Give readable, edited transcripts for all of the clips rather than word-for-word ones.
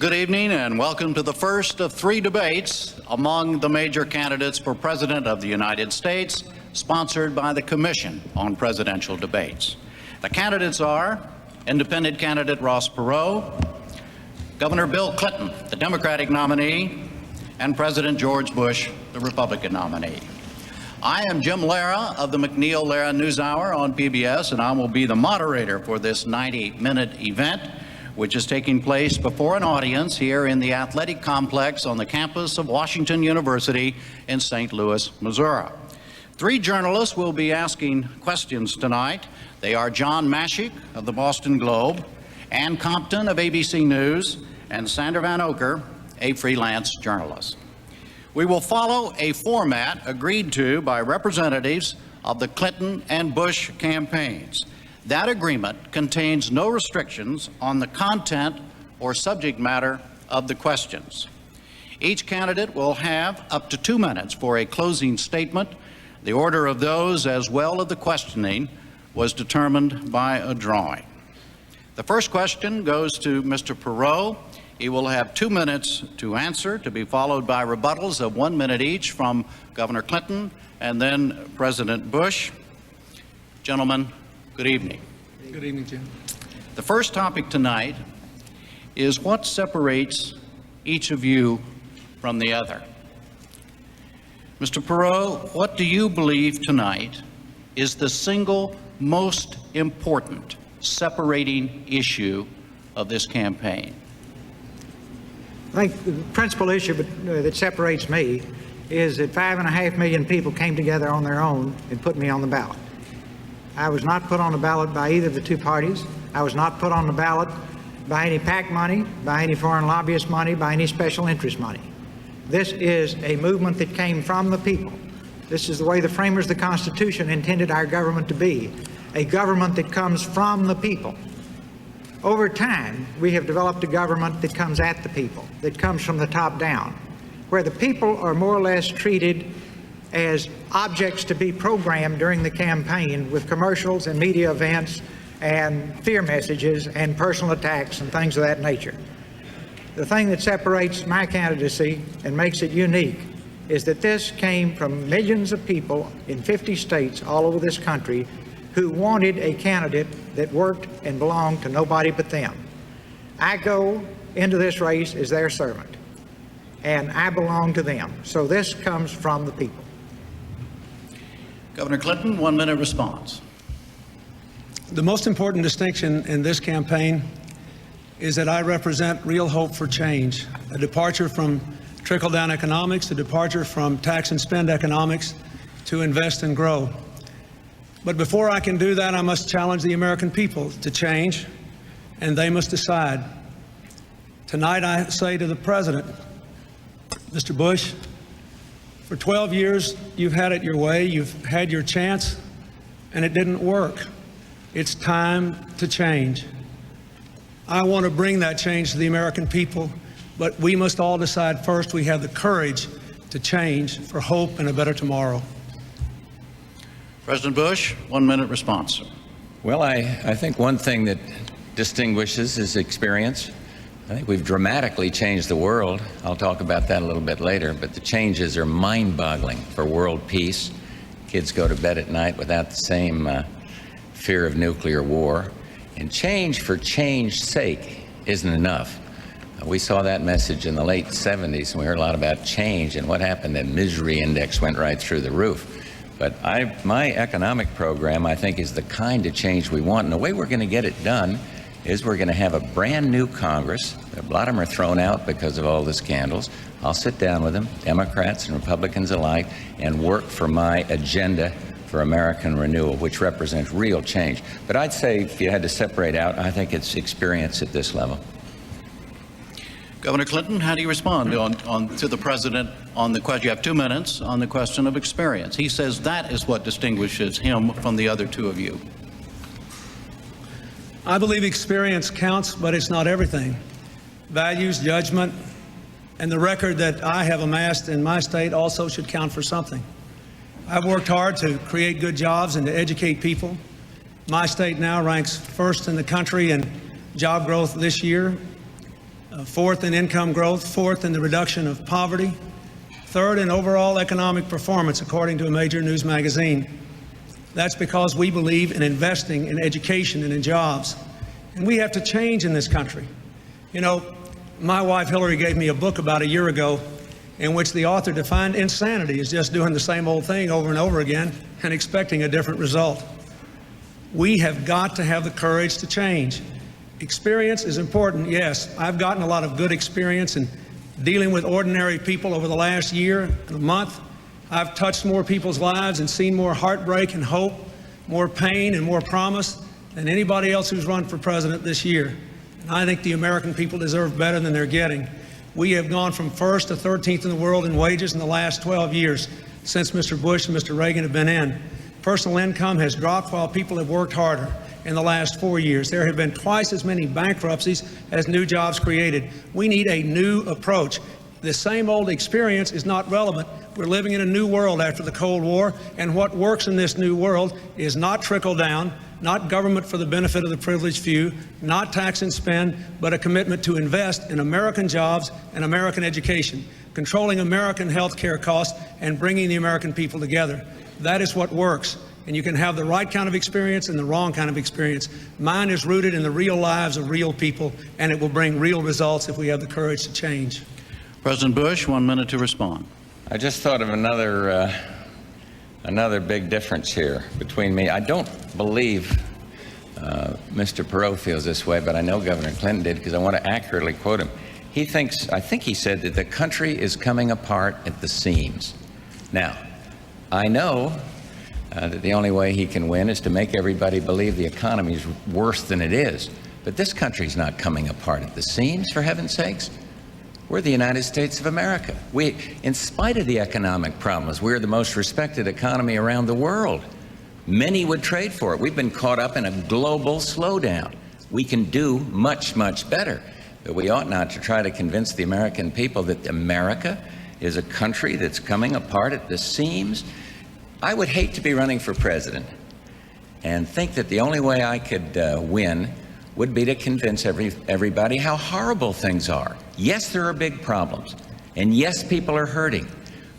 Good evening and welcome to the first of 3 debates among the major candidates for President of the United States, sponsored by the Commission on Presidential Debates. The candidates are Independent candidate Ross Perot, Governor Bill Clinton, the Democratic nominee, and President George Bush, the Republican nominee. I am Jim Lara of the McNeil-Lara NewsHour on PBS, and I will be the moderator for this 90-minute event, which is taking place before an audience here in the athletic complex on the campus of Washington University in St. Louis, Missouri. 3 journalists will be asking questions tonight. They are John Mashik of the Boston Globe, Ann Compton of ABC News, and Sandra Van Oker, a freelance journalist. We will follow a format agreed to by representatives of the Clinton and Bush campaigns. That agreement contains no restrictions on the content or subject matter of the questions. Each candidate will have up to 2 minutes for a closing statement. The order of those, as well as the questioning, was determined by a drawing. The first question goes to Mr. Perot. He will have 2 minutes to answer, to be followed by rebuttals of 1 minute each from Governor Clinton and then President Bush. Gentlemen, good evening. Good evening, Jim. The first topic tonight is what separates each of you from the other. Mr. Perot, what do you believe tonight is the single most important separating issue of this campaign? I think the principal issue that separates me is that 5.5 million people came together on their own and put me on the ballot. I was not put on the ballot by either of the 2 parties. I was not put on the ballot by any PAC money, by any foreign lobbyist money, by any special interest money. This is a movement that came from the people. This is the way the framers of the Constitution intended our government to be, a government that comes from the people. Over time, we have developed a government that comes at the people, that comes from the top down, where the people are more or less treated as objects to be programmed during the campaign with commercials and media events and fear messages and personal attacks and things of that nature. The thing that separates my candidacy and makes it unique is that this came from millions of people in 50 states all over this country who wanted a candidate that worked and belonged to nobody but them. I go into this race as their servant, and I belong to them. So this comes from the people. Governor Clinton, 1 minute response. The most important distinction in this campaign is that I represent real hope for change, a departure from trickle-down economics, a departure from tax and spend economics to invest and grow. But before I can do that, I must challenge the American people to change, and they must decide. Tonight, I say to the President, Mr. Bush, for 12 years, you've had it your way, you've had your chance, and it didn't work. It's time to change. I want to bring that change to the American people, but we must all decide first we have the courage to change for hope and a better tomorrow. President Bush, 1 minute response. Well, I think one thing that distinguishes is experience. I think we've dramatically changed the world. I'll talk about that a little bit later, but the changes are mind-boggling for world peace. Kids go to bed at night without the same fear of nuclear war. And change for change's sake isn't enough. We saw that message in the late 70s, and we heard a lot about change, and what happened, the misery index went right through the roof. But my economic program, I think, is the kind of change we want. And the way we're going to get it done is we're going to have a brand new Congress. A lot of them are thrown out because of all the scandals. I'll sit down with them, Democrats and Republicans alike, and work for my agenda for American renewal, which represents real change. But I'd say if you had to separate out, I think it's experience at this level. Governor Clinton, how do you respond to the President on the question? You have 2 minutes on the question of experience. He says that is what distinguishes him from the other 2 of you. I believe experience counts, but it's not everything. Values, judgment, and the record that I have amassed in my state also should count for something. I've worked hard to create good jobs and to educate people. My state now ranks first in the country in job growth this year. fourth in income growth, fourth in the reduction of poverty, third in overall economic performance, according to a major news magazine. That's because we believe in investing in education and in jobs. And we have to change in this country. You know, my wife Hillary gave me a book about a year ago in which the author defined insanity as just doing the same old thing over and over again and expecting a different result. We have got to have the courage to change. Experience is important, yes. I've gotten a lot of good experience in dealing with ordinary people over the last year and a month. I've touched more people's lives and seen more heartbreak and hope, more pain and more promise than anybody else who's run for president this year. And I think the American people deserve better than they're getting. We have gone from first to 13th in the world in wages in the last 12 years since Mr. Bush and Mr. Reagan have been in. Personal income has dropped while people have worked harder in the last 4 years. There have been twice as many bankruptcies as new jobs created. We need a new approach. The same old experience is not relevant. We're living in a new world after the Cold War, and what works in this new world is not trickle down, not government for the benefit of the privileged few, not tax and spend, but a commitment to invest in American jobs and American education, controlling American health care costs, and bringing the American people together. That is what works. And you can have the right kind of experience and the wrong kind of experience. Mine is rooted in the real lives of real people, and it will bring real results if we have the courage to change. President Bush, 1 minute to respond. I just thought of another big difference here between me. I don't believe Mr. Perot feels this way, but I know Governor Clinton did because I want to accurately quote him. I think he said that the country is coming apart at the seams. Now, I know that the only way he can win is to make everybody believe the economy is worse than it is. But this country's not coming apart at the seams, for heaven's sakes. We're the United States of America. In spite of the economic problems, we're the most respected economy around the world. Many would trade for it. We've been caught up in a global slowdown. We can do much, much better. But we ought not to try to convince the American people that America is a country that's coming apart at the seams. I would hate to be running for president and think that the only way I could win would be to convince everybody how horrible things are. Yes, there are big problems, and yes, people are hurting,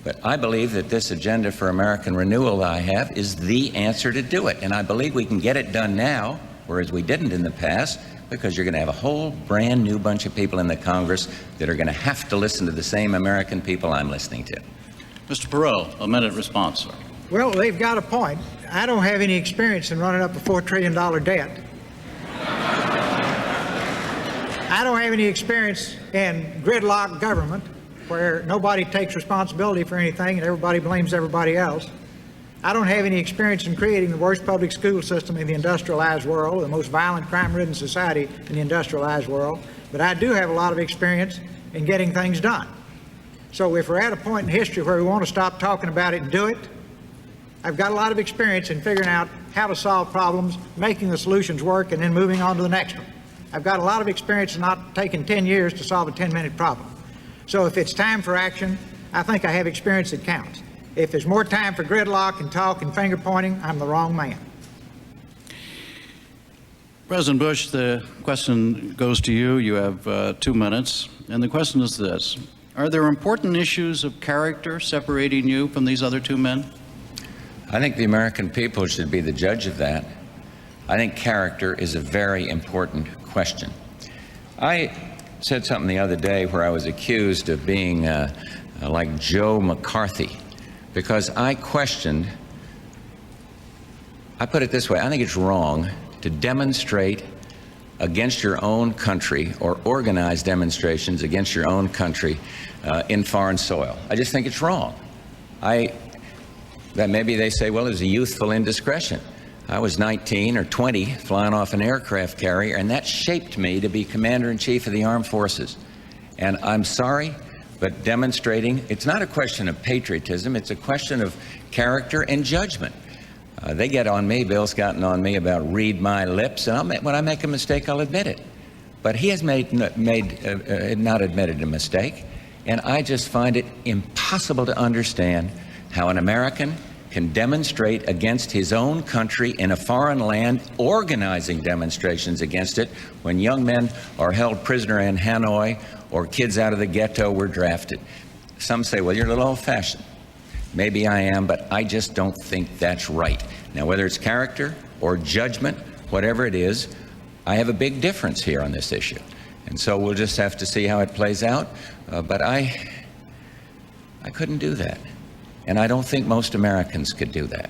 but I believe that this agenda for American renewal that I have is the answer to do it, and I believe we can get it done now, whereas we didn't in the past, because you're going to have a whole brand new bunch of people in the Congress that are going to have to listen to the same American people I'm listening to. Mr. Perot, a minute response, sir. Well, they've got a point. I don't have any experience in running up a $4 trillion debt. I don't have any experience in gridlock government where nobody takes responsibility for anything and everybody blames everybody else. I don't have any experience in creating the worst public school system in the industrialized world, the most violent, crime-ridden society in the industrialized world, but I do have a lot of experience in getting things done. So if we're at a point in history where we want to stop talking about it and do it, I've got a lot of experience in figuring out how to solve problems, making the solutions work, and then moving on to the next one. I've got a lot of experience in not taking 10 years to solve a 10-minute problem. So if it's time for action, I think I have experience that counts. If there's more time for gridlock and talk and finger pointing, I'm the wrong man. President Bush, the question goes to you. You have 2 minutes, and the question is this. Are there important issues of character separating you from these other two men? I think the American people should be the judge of that. I think character is a very important question. I said something the other day where I was accused of being like Joe McCarthy because I put it this way, I think it's wrong to demonstrate against your own country or organize demonstrations against your own country in foreign soil. I just think it's wrong. That maybe they say, well, it was a youthful indiscretion. I was 19 or 20 flying off an aircraft carrier, and that shaped me to be Commander-in-Chief of the Armed Forces. And I'm sorry, but demonstrating, it's not a question of patriotism, it's a question of character and judgment. They get on me, Bill's gotten on me about read my lips, and when I make a mistake, I'll admit it. But he has not admitted a mistake, and I just find it impossible to understand how an American can demonstrate against his own country in a foreign land, organizing demonstrations against it when young men are held prisoner in Hanoi or kids out of the ghetto were drafted. Some say, well, you're a little old-fashioned. Maybe I am, but I just don't think that's right. Now, whether it's character or judgment, whatever it is, I have a big difference here on this issue. And so we'll just have to see how it plays out. But I couldn't do that. And I don't think most Americans could do that.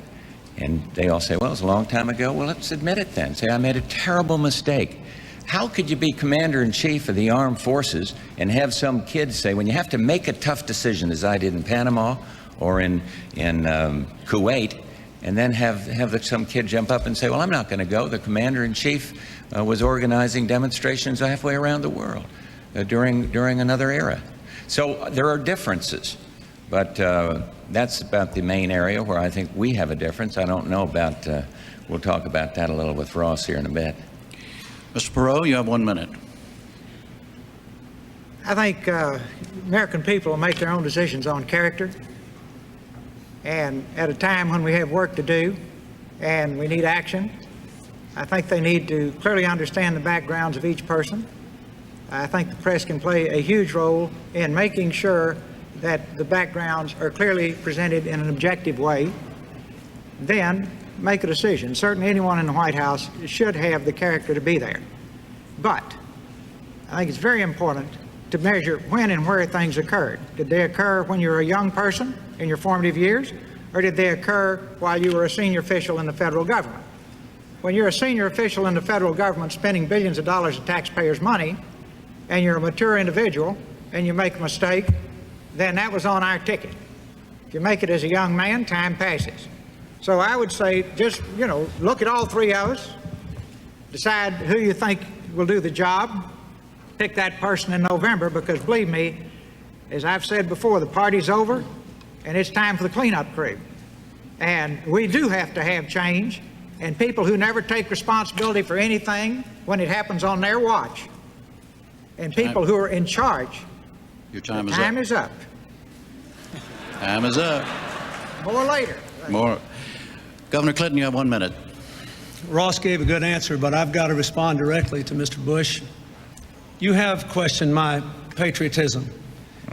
And they all say, well, it was a long time ago. Well, let's admit it then. Say, I made a terrible mistake. How could you be commander-in-chief of the armed forces and have some kids say, when you have to make a tough decision, as I did in Panama or in Kuwait, and then have some kid jump up and say, well, I'm not going to go. The commander-in-chief was organizing demonstrations halfway around the world during another era. So there are differences, but that's about the main area where I think we have a difference. I don't know about, we'll talk about that a little with Ross here in a bit. Mr. Perot, you have 1 minute. I think American people will make their own decisions on character. And at a time when we have work to do and we need action, I think they need to clearly understand the backgrounds of each person. I think the press can play a huge role in making sure that the backgrounds are clearly presented in an objective way. Then make a decision. Certainly anyone in the White House should have the character to be there. But I think it's very important to measure when and where things occurred. Did they occur when you were a young person in your formative years, or did they occur while you were a senior official in the federal government? When you're a senior official in the federal government spending billions of dollars of taxpayers' money, and you're a mature individual, and you make a mistake, then that was on our ticket. If you make it as a young man, time passes. So I would say just, look at all three of us, decide who you think will do the job, pick that person in November, because believe me, as I've said before, the party's over and it's time for the cleanup crew. And we do have to have change, and people who never take responsibility for anything when it happens on their watch, and people who are in charge. Your time is up. Time is up. More later. More. Governor Clinton, you have 1 minute. Ross gave a good answer, but I've got to respond directly to Mr. Bush. You have questioned my patriotism.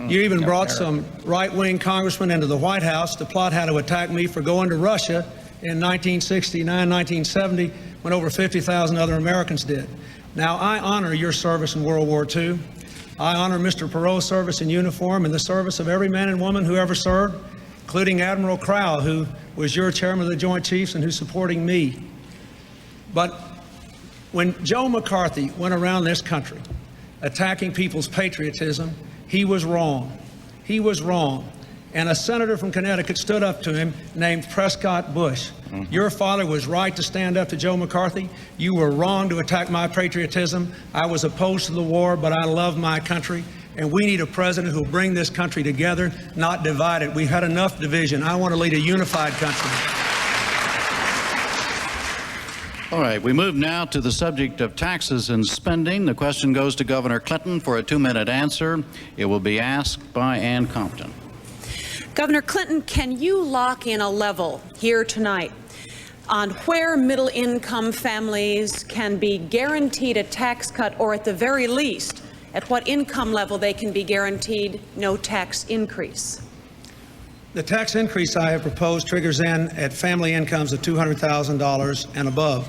You even brought some right-wing congressmen into the White House to plot how to attack me for going to Russia in 1969, 1970, when over 50,000 other Americans did. Now, I honor your service in World War II. I honor Mr. Perot's service in uniform and the service of every man and woman who ever served, including Admiral Crowell, who was your chairman of the Joint Chiefs and who's supporting me. But when Joe McCarthy went around this country attacking people's patriotism, he was wrong. He was wrong. And a senator from Connecticut stood up to him named Prescott Bush. Your father was right to stand up to Joe McCarthy. You were wrong to attack my patriotism. I was opposed to the war, but I love my country. And we need a president who will bring this country together, not divide it. We've had enough division. I want to lead a unified country. All right, we move now to the subject of taxes and spending. The question goes to Governor Clinton for a 2-minute answer. It will be asked by Ann Compton. Governor Clinton, can you lock in a level here tonight on where middle-income families can be guaranteed a tax cut, or at the very least, at what income level they can be guaranteed no tax increase? The tax increase I have proposed triggers in at family incomes of $200,000 and above.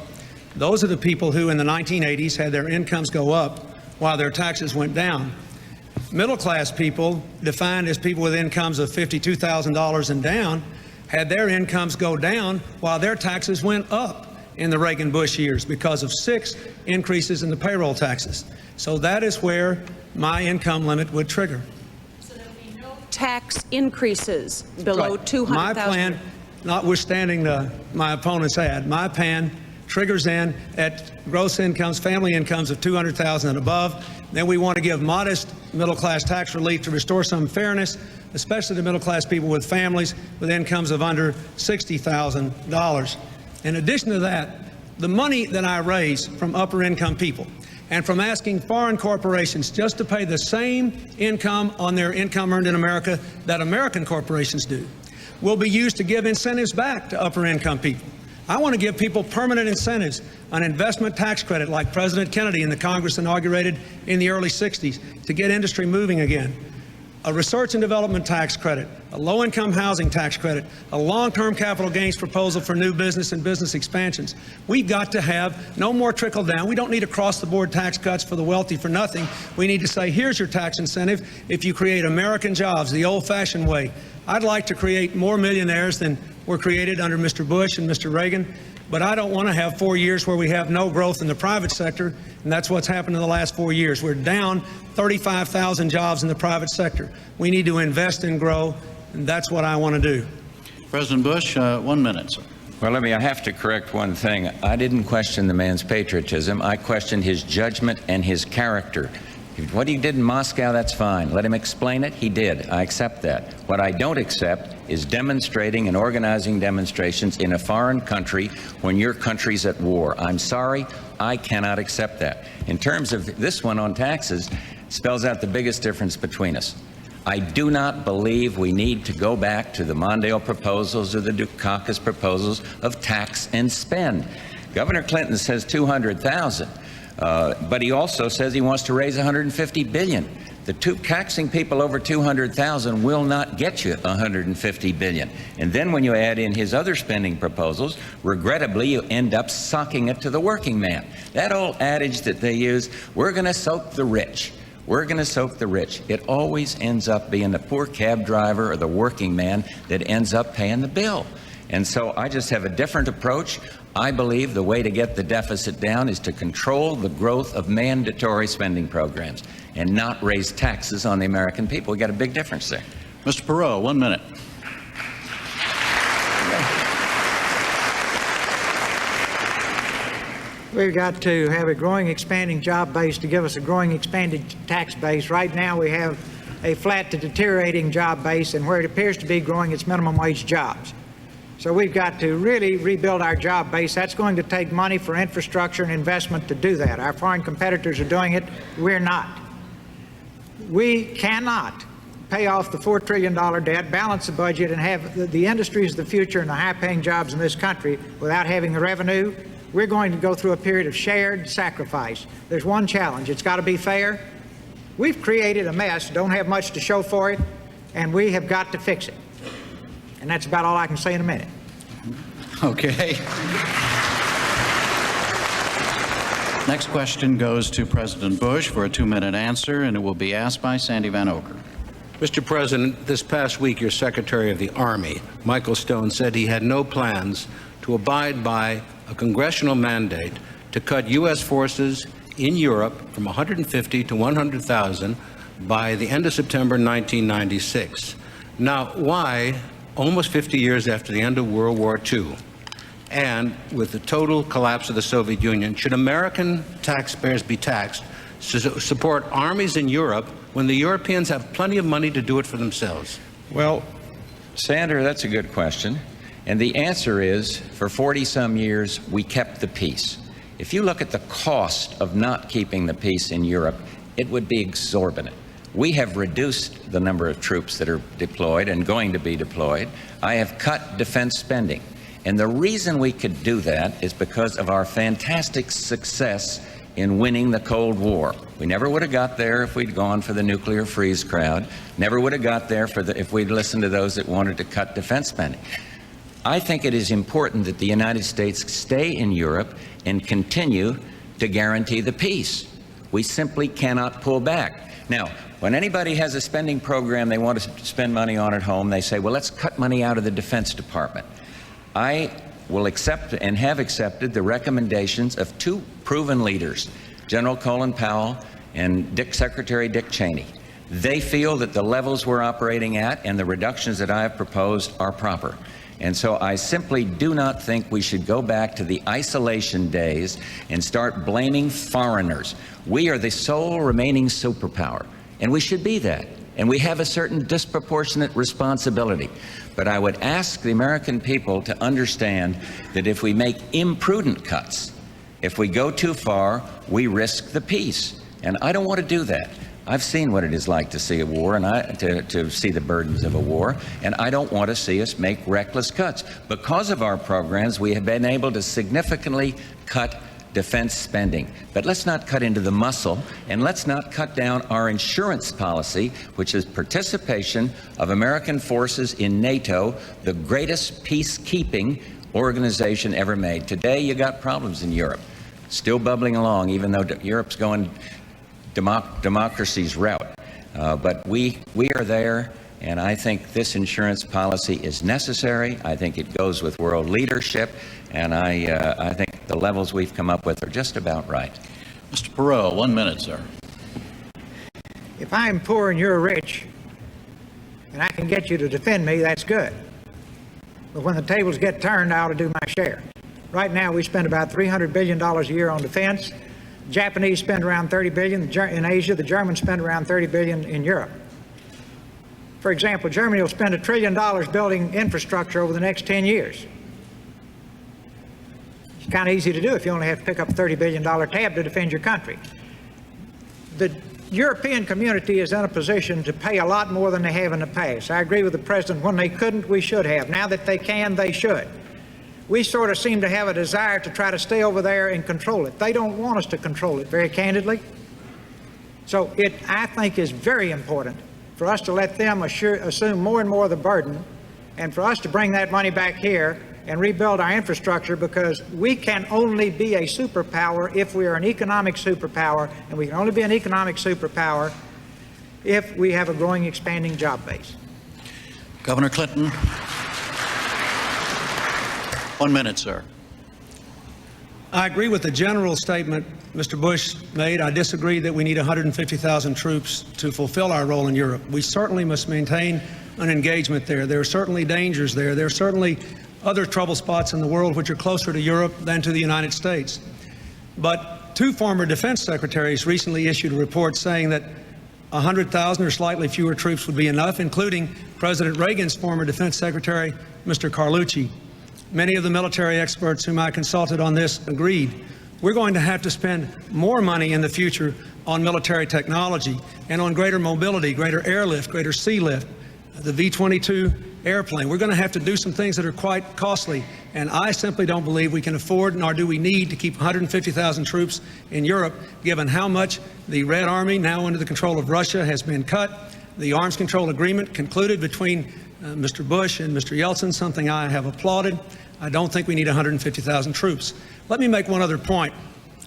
Those are the people who in the 1980s had their incomes go up while their taxes went down. Middle-class people, defined as people with incomes of $52,000 and down, had their incomes go down while their taxes went up in the Reagan-Bush years because of 6 increases in the payroll taxes. So that is where my income limit would trigger. Tax increases below Right. $200,000. My plan, notwithstanding my opponent's ad, my plan triggers in at gross incomes, family incomes of $200,000 and above. Then we want to give modest middle-class tax relief to restore some fairness, especially to middle-class people with families with incomes of under $60,000. In addition to that, the money that I raise from upper-income people and from asking foreign corporations just to pay the same income on their income earned in America that American corporations do, will be used to give incentives back to upper income people. I want to give people permanent incentives, an investment tax credit like President Kennedy and the Congress inaugurated in the early 60s to get industry moving again, a research and development tax credit, a low-income housing tax credit, a long-term capital gains proposal for new business and business expansions. We've got to have no more trickle down. We don't need across-the-board tax cuts for the wealthy for nothing. We need to say, here's your tax incentive if you create American jobs the old-fashioned way. I'd like to create more millionaires than were created under Mr. Bush and Mr. Reagan, but I don't want to have 4 years where we have no growth in the private sector, and that's what's happened in the last 4 years. We're down 35,000 jobs in the private sector. We need to invest and grow, and that's what I want to do. President Bush, 1 minute, sir. Well, I have to correct one thing. I didn't question the man's patriotism. I questioned his judgment and his character. What he did in Moscow, that's fine. Let him explain it. He did. I accept that. What I don't accept is demonstrating and organizing demonstrations in a foreign country when your country's at war. I'm sorry. I cannot accept that. In terms of this one on taxes, spells out the biggest difference between us. I do not believe we need to go back to the Mondale proposals or the Dukakis proposals of tax and spend. Governor Clinton says 200,000. But he also says he wants to raise $150 billion. The taxing people over 200,000 will not get you $150 billion. And then when you add in his other spending proposals, regrettably, you end up socking it to the working man. That old adage that they use, we're going to soak the rich. We're going to soak the rich. It always ends up being the poor cab driver or the working man that ends up paying the bill. And so I just have a different approach. I believe the way to get the deficit down is to control the growth of mandatory spending programs and not raise taxes on the American people. We got a big difference there. Mr. Perot, 1 minute. We've got to have a growing, expanding job base to give us a growing, expanded tax base. Right now, we have a flat to deteriorating job base, and where it appears to be growing, it's minimum wage jobs. So we've got to really rebuild our job base. That's going to take money for infrastructure and investment to do that. Our foreign competitors are doing it. We're not. We cannot pay off the $4 trillion debt, balance the budget, and have the industries of the future and the high-paying jobs in this country without having the revenue. We're going to go through a period of shared sacrifice. There's one challenge. It's got to be fair. We've created a mess, don't have much to show for it, and we have got to fix it. And that's about all I can say in a minute. Okay. Next question goes to President Bush for a 2-minute answer, and it will be asked by Sandy Van Oker. Mr. President, this past week, your Secretary of the Army, Michael Stone, said he had no plans to abide by a congressional mandate to cut U.S. forces in Europe from 150 to 100,000 by the end of September 1996. Now, why, almost 50 years after the end of World War II, and with the total collapse of the Soviet Union, should American taxpayers be taxed to support armies in Europe when the Europeans have plenty of money to do it for themselves? Well, Sandra, that's a good question. And the answer is, for 40-some years, we kept the peace. If you look at the cost of not keeping the peace in Europe, it would be exorbitant. We have reduced the number of troops that are deployed and going to be deployed. I have cut defense spending. And the reason we could do that is because of our fantastic success in winning the Cold War. We never would have got there if we'd gone for the nuclear freeze crowd. Never would have got there if we'd listened to those that wanted to cut defense spending. I think it is important that the United States stay in Europe and continue to guarantee the peace. We simply cannot pull back. Now, when anybody has a spending program they want to spend money on at home, they say, well, let's cut money out of the Defense Department. I will accept and have accepted the recommendations of two proven leaders, General Colin Powell and Secretary Dick Cheney. They feel that the levels we're operating at and the reductions that I have proposed are proper. And so I simply do not think we should go back to the isolation days and start blaming foreigners. We are the sole remaining superpower, and we should be that. And we have a certain disproportionate responsibility. But I would ask the American people to understand that if we make imprudent cuts, if we go too far, we risk the peace. And I don't want to do that. I've seen what it is like to see a war and to see the burdens of a war, and I don't want to see us make reckless cuts. Because of our programs, we have been able to significantly cut defense spending. But let's not cut into the muscle, and let's not cut down our insurance policy, which is participation of American forces in NATO, the greatest peacekeeping organization ever made. Today, you got problems in Europe, still bubbling along, even though Europe's going democracy's route. But we are there, and I think this insurance policy is necessary. I think it goes with world leadership, and I think the levels we've come up with are just about right. Mr. Perot, 1 minute, sir. If I'm poor and you're rich, and I can get you to defend me, that's good. But when the tables get turned, I ought to do my share. Right now, we spend about $300 billion a year on defense. The Japanese spend around $30 billion in Asia. The Germans spend around $30 billion in Europe. For example, Germany will spend $1 trillion building infrastructure over the next 10 years. It's kind of easy to do if you only have to pick up a $30 billion tab to defend your country. The European community is in a position to pay a lot more than they have in the past. I agree with the President. When they couldn't, we should have. Now that they can, they should. We sort of seem to have a desire to try to stay over there and control it. They don't want us to control it, very candidly. So it, I think, is very important for us to let them assume more and more of the burden, and for us to bring that money back here and rebuild our infrastructure, because we can only be a superpower if we are an economic superpower, and we can only be an economic superpower if we have a growing, expanding job base. Governor Clinton. 1 minute, sir. I agree with the general statement Mr. Bush made. I disagree that we need 150,000 troops to fulfill our role in Europe. We certainly must maintain an engagement there. There are certainly dangers there. There are certainly other trouble spots in the world which are closer to Europe than to the United States. But two former defense secretaries recently issued a report saying that 100,000 or slightly fewer troops would be enough, including President Reagan's former defense secretary, Mr. Carlucci. Many of the military experts whom I consulted on this agreed. We're going to have to spend more money in the future on military technology and on greater mobility, greater airlift, greater sea lift, the V-22 airplane. We're going to have to do some things that are quite costly, and I simply don't believe we can afford, nor do we need, to keep 150,000 troops in Europe, given how much the Red Army, now under the control of Russia, has been cut. The arms control agreement concluded between Mr. Bush and Mr. Yeltsin, something I have applauded. I don't think we need 150,000 troops. Let me make one other point.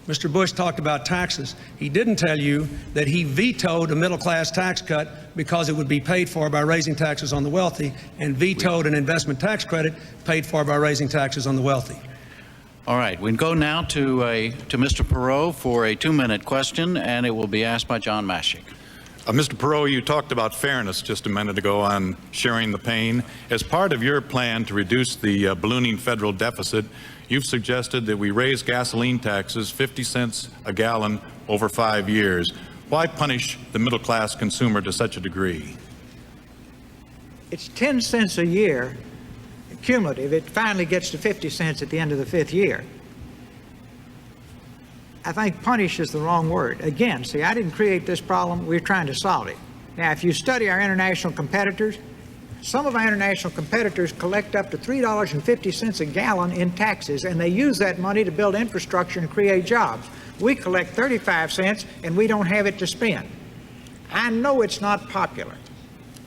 Mr. Bush talked about taxes. He didn't tell you that he vetoed a middle-class tax cut because it would be paid for by raising taxes on the wealthy, and vetoed an investment tax credit paid for by raising taxes on the wealthy. All right, we go now to Mr. Perot for a 2-minute question, and it will be asked by John Mashik. Mr. Perot, you talked about fairness just a minute ago on sharing the pain. As part of your plan to reduce the ballooning federal deficit, you've suggested that we raise gasoline taxes 50 cents a gallon over 5 years. Why punish the middle-class consumer to such a degree? It's 10 cents a year cumulative. It finally gets to 50 cents at the end of the 5th year. I think punish is the wrong word. Again, see, I didn't create this problem. We're trying to solve it. Now, if you study our international competitors, some of our international competitors collect up to $3.50 a gallon in taxes, and they use that money to build infrastructure and create jobs. We collect 35 cents, and we don't have it to spend. I know it's not popular,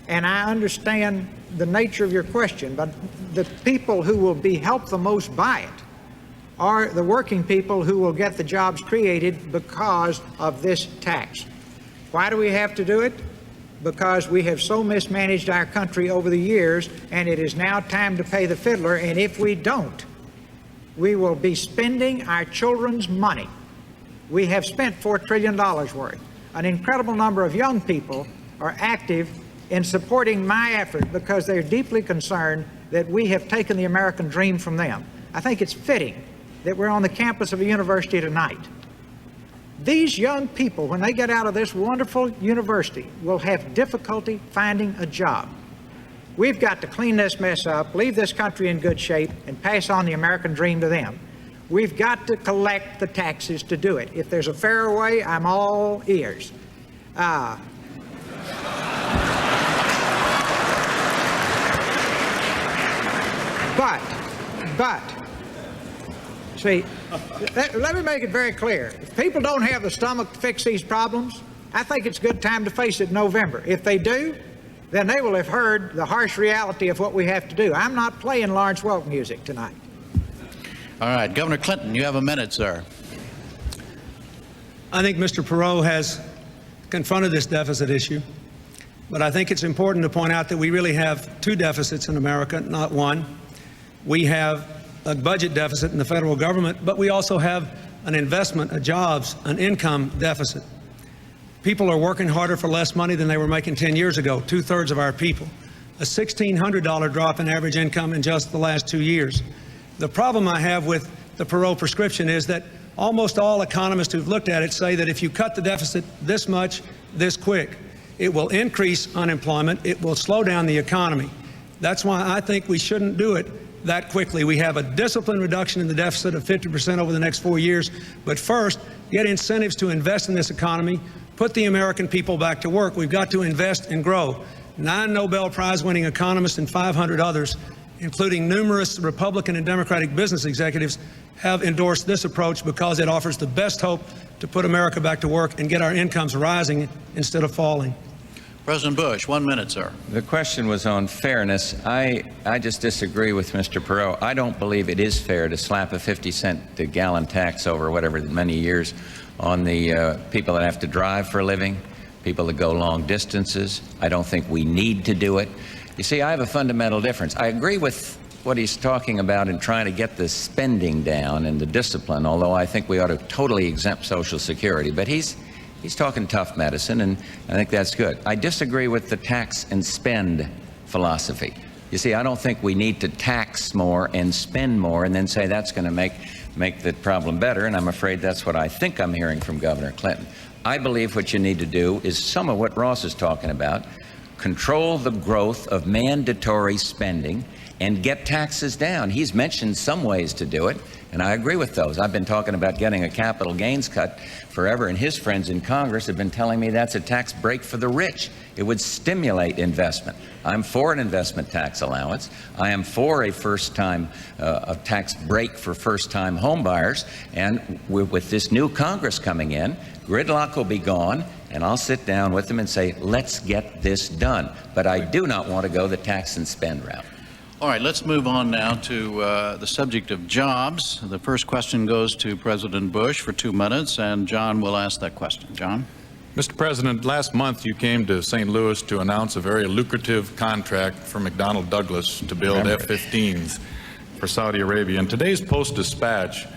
and I understand the nature of your question, but the people who will be helped the most by it are the working people who will get the jobs created because of this tax. Why do we have to do it? Because we have so mismanaged our country over the years, and it is now time to pay the fiddler, and if we don't, we will be spending our children's money. We have spent $4 trillion worth. An incredible number of young people are active in supporting my effort because they're deeply concerned that we have taken the American dream from them. I think it's fitting that we're on the campus of a university tonight. These young people, when they get out of this wonderful university, will have difficulty finding a job. We've got to clean this mess up, leave this country in good shape, and pass on the American dream to them. We've got to collect the taxes to do it. If there's a fairer way, I'm all ears. But, see, let me make it very clear. If people don't have the stomach to fix these problems, I think it's a good time to face it in November. If they do, then they will have heard the harsh reality of what we have to do. I'm not playing Lawrence Welk music tonight. All right, Governor Clinton, you have a minute, sir. I think Mr. Perot has confronted this deficit issue, but I think it's important to point out that we really have two deficits in America, not one. We have a budget deficit in the federal government, but we also have an investment, a jobs, an income deficit. People are working harder for less money than they were making 10 years ago, 2/3 of our people. A $1,600 drop in average income in just the last 2 years. The problem I have with the Perot prescription is that almost all economists who've looked at it say that if you cut the deficit this much, this quick, it will increase unemployment, it will slow down the economy. That's why I think we shouldn't do it that quickly. We have a disciplined reduction in the deficit of 50% over the next 4 years. But first, get incentives to invest in this economy, put the American people back to work. We've got to invest and grow. 9 Nobel Prize-winning economists and 500 others, including numerous Republican and Democratic business executives, have endorsed this approach because it offers the best hope to put America back to work and get our incomes rising instead of falling. President Bush, 1 minute, sir. The question was on fairness. I just disagree with Mr. Perot. I don't believe it is fair to slap a 50-cent a gallon tax over whatever many years on the people that have to drive for a living, people that go long distances. I don't think we need to do it. You see, I have a fundamental difference. I agree with what he's talking about in trying to get the spending down and the discipline, although I think we ought to totally exempt Social Security. But he's talking tough medicine, and I think that's good. I disagree with the tax and spend philosophy. You see, I don't think we need to tax more and spend more and then say that's going to make the problem better, and I'm afraid that's what I think I'm hearing from Governor Clinton. I believe what you need to do is some of what Ross is talking about: control the growth of mandatory spending and get taxes down. He's mentioned some ways to do it, and I agree with those. I've been talking about getting a capital gains cut forever, and his friends in Congress have been telling me that's a tax break for the rich. It would stimulate investment. I'm for an investment tax allowance. I am for a first-time a tax break for first-time home buyers, and with this new Congress coming in, gridlock will be gone, and I'll sit down with them and say, let's get this done. But I do not want to go the tax and spend route. All right, let's move on now to the subject of jobs. The first question goes to President Bush for 2 minutes, and John will ask that question. John? Mr. President, last month you came to St. Louis to announce a very lucrative contract for McDonnell Douglas to build F-15s for Saudi Arabia. In today's Post-Dispatch,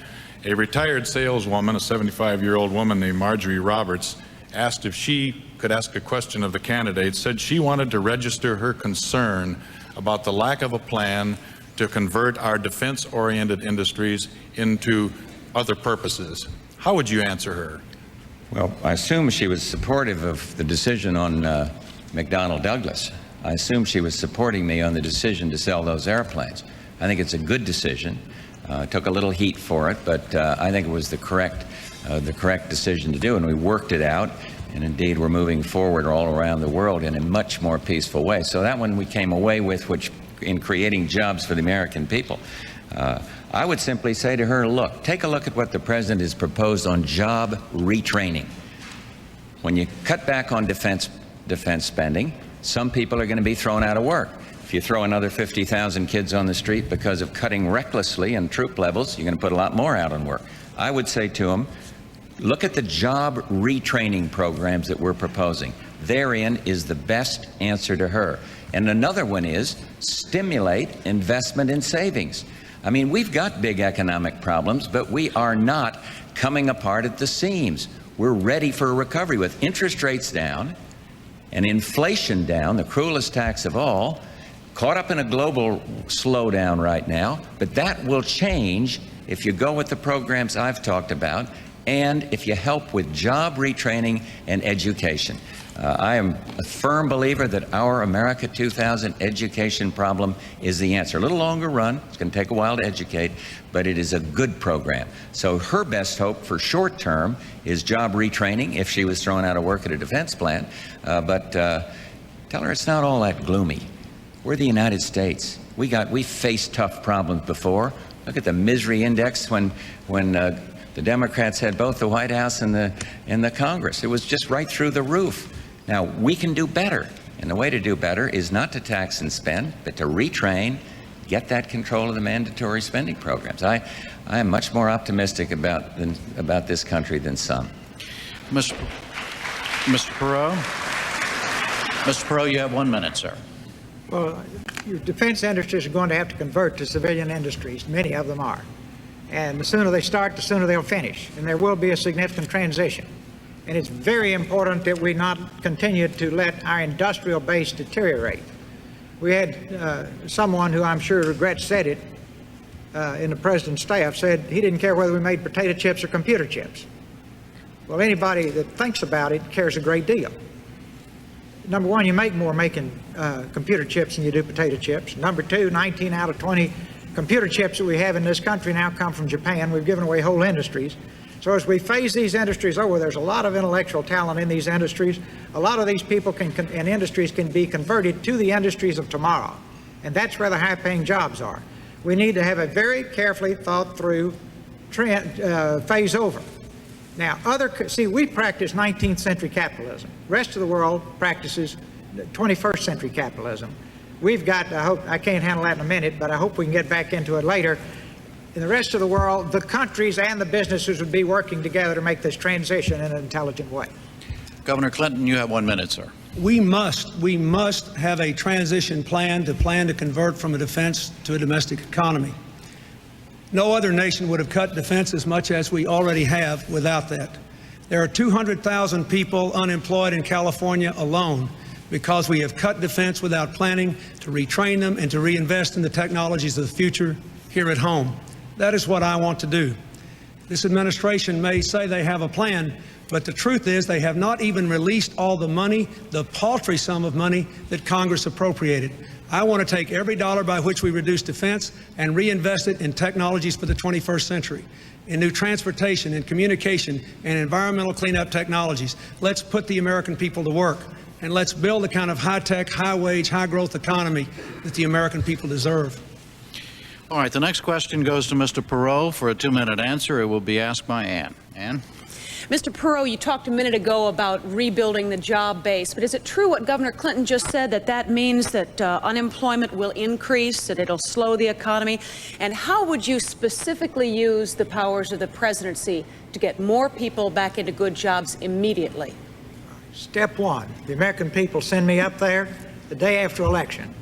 a retired saleswoman, a 75-year-old woman named Marjorie Roberts, asked if she could ask a question of the candidate, said she wanted to register her concern about the lack of a plan to convert our defense-oriented industries into other purposes. How would you answer her? Well, I assume she was supportive of the decision on McDonnell Douglas. I assume she was supporting me on the decision to sell those airplanes. I think it's a good decision. Took a little heat for it, but I think it was the correct decision to do, and we worked it out. And indeed, we're moving forward all around the world in a much more peaceful way. So that one we came away with, which in creating jobs for the American people. I would simply say to her, look, take a look at what the president has proposed on job retraining. When you cut back on defense spending, some people are going to be thrown out of work. If you throw another 50,000 kids on the street because of cutting recklessly in troop levels, you're going to put a lot more out on work. I would say to him, look at the job retraining programs that we're proposing. Therein is the best answer to her. And another one is stimulate investment in savings. I mean, we've got big economic problems, but we are not coming apart at the seams. We're ready for a recovery with interest rates down and inflation down, the cruelest tax of all, caught up in a global slowdown right now. But that will change if you go with the programs I've talked about, and if you help with job retraining and education. I am a firm believer that our America 2000 education problem is the answer. A little longer run, it's going to take a while to educate, but it is a good program. So her best hope for short term is job retraining if she was thrown out of work at a defense plant. But tell her it's not all that gloomy. We're the United States. We faced tough problems before. Look at the misery index when the Democrats had both the White House and the Congress. It was just right through the roof. Now, we can do better, and the way to do better is not to tax and spend, but to retrain, get that control of the mandatory spending programs. I am much more optimistic about this country than some. Mr. Perot? Mr. Perot, you have 1 minute, sir. Well, your defense industries are going to have to convert to civilian industries. Many of them are. And the sooner they start, the sooner they'll finish. And there will be a significant transition. And it's very important that we not continue to let our industrial base deteriorate. We had someone who I'm sure regrets said it in the president's staff, said he didn't care whether we made potato chips or computer chips. Well, anybody that thinks about it cares a great deal. Number one, you make more making computer chips than you do potato chips. Number two, 19 out of 20 computer chips that we have in this country now come from Japan. We've given away whole industries. So as we phase these industries over, there's a lot of intellectual talent in these industries. A lot of these people and industries can be converted to the industries of tomorrow. And that's where the high-paying jobs are. We need to have a very carefully thought-through phase over. Now, we practice 19th century capitalism. The rest of the world practices 21st century capitalism. We've got, I can't handle that in a minute, but I hope we can get back into it later. In the rest of the world, the countries and the businesses would be working together to make this transition in an intelligent way. Governor Clinton, you have 1 minute, sir. We must have a transition plan to convert from a defense to a domestic economy. No other nation would have cut defense as much as we already have without that. There are 200,000 people unemployed in California alone because we have cut defense without planning to retrain them and to reinvest in the technologies of the future here at home. That is what I want to do. This administration may say they have a plan, but the truth is they have not even released all the money, the paltry sum of money that Congress appropriated. I want to take every dollar by which we reduce defense and reinvest it in technologies for the 21st century, in new transportation and communication and environmental cleanup technologies. Let's put the American people to work, and let's build the kind of high-tech, high-wage, high-growth economy that the American people deserve. All right, the next question goes to Mr. Perot for a 2-minute answer. It will be asked by Ann. Ann? Mr. Perot, you talked a minute ago about rebuilding the job base, but is it true what Governor Clinton just said, that means that unemployment will increase, that it'll slow the economy? And how would you specifically use the powers of the presidency to get more people back into good jobs immediately? Step one, the American people send me up there the day after election.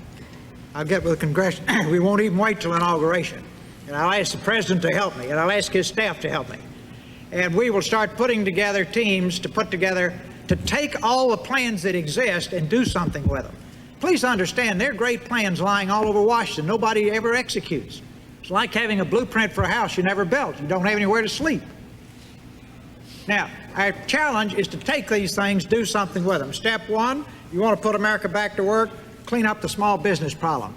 I'll get with the Congress. We won't even wait till inauguration. And I'll ask the president to help me, and I'll ask his staff to help me. And we will start putting together teams to take all the plans that exist and do something with them. Please understand, there are great plans lying all over Washington. Nobody ever executes. It's like having a blueprint for a house you never built. You don't have anywhere to sleep. Now, our challenge is to take these things, do something with them. Step one, you want to put America back to work, clean up the small business problem.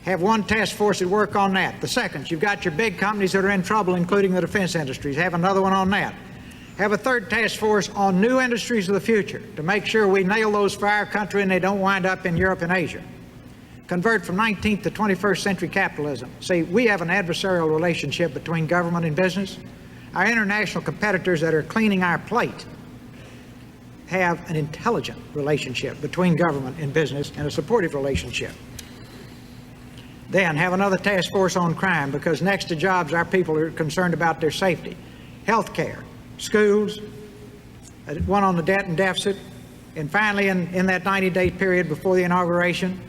Have one task force that work on that. The second, you've got your big companies that are in trouble, including the defense industries. Have another one on that. Have a third task force on new industries of the future to make sure we nail those for our country and they don't wind up in Europe and Asia. Convert from 19th to 21st century capitalism. See, we have an adversarial relationship between government and business. Our international competitors that are cleaning our plate have an intelligent relationship between government and business and a supportive relationship. Then have another task force on crime, because next to jobs, our people are concerned about their safety. Health care, schools, one on the debt and deficit, and finally in that 90-day period before the inauguration,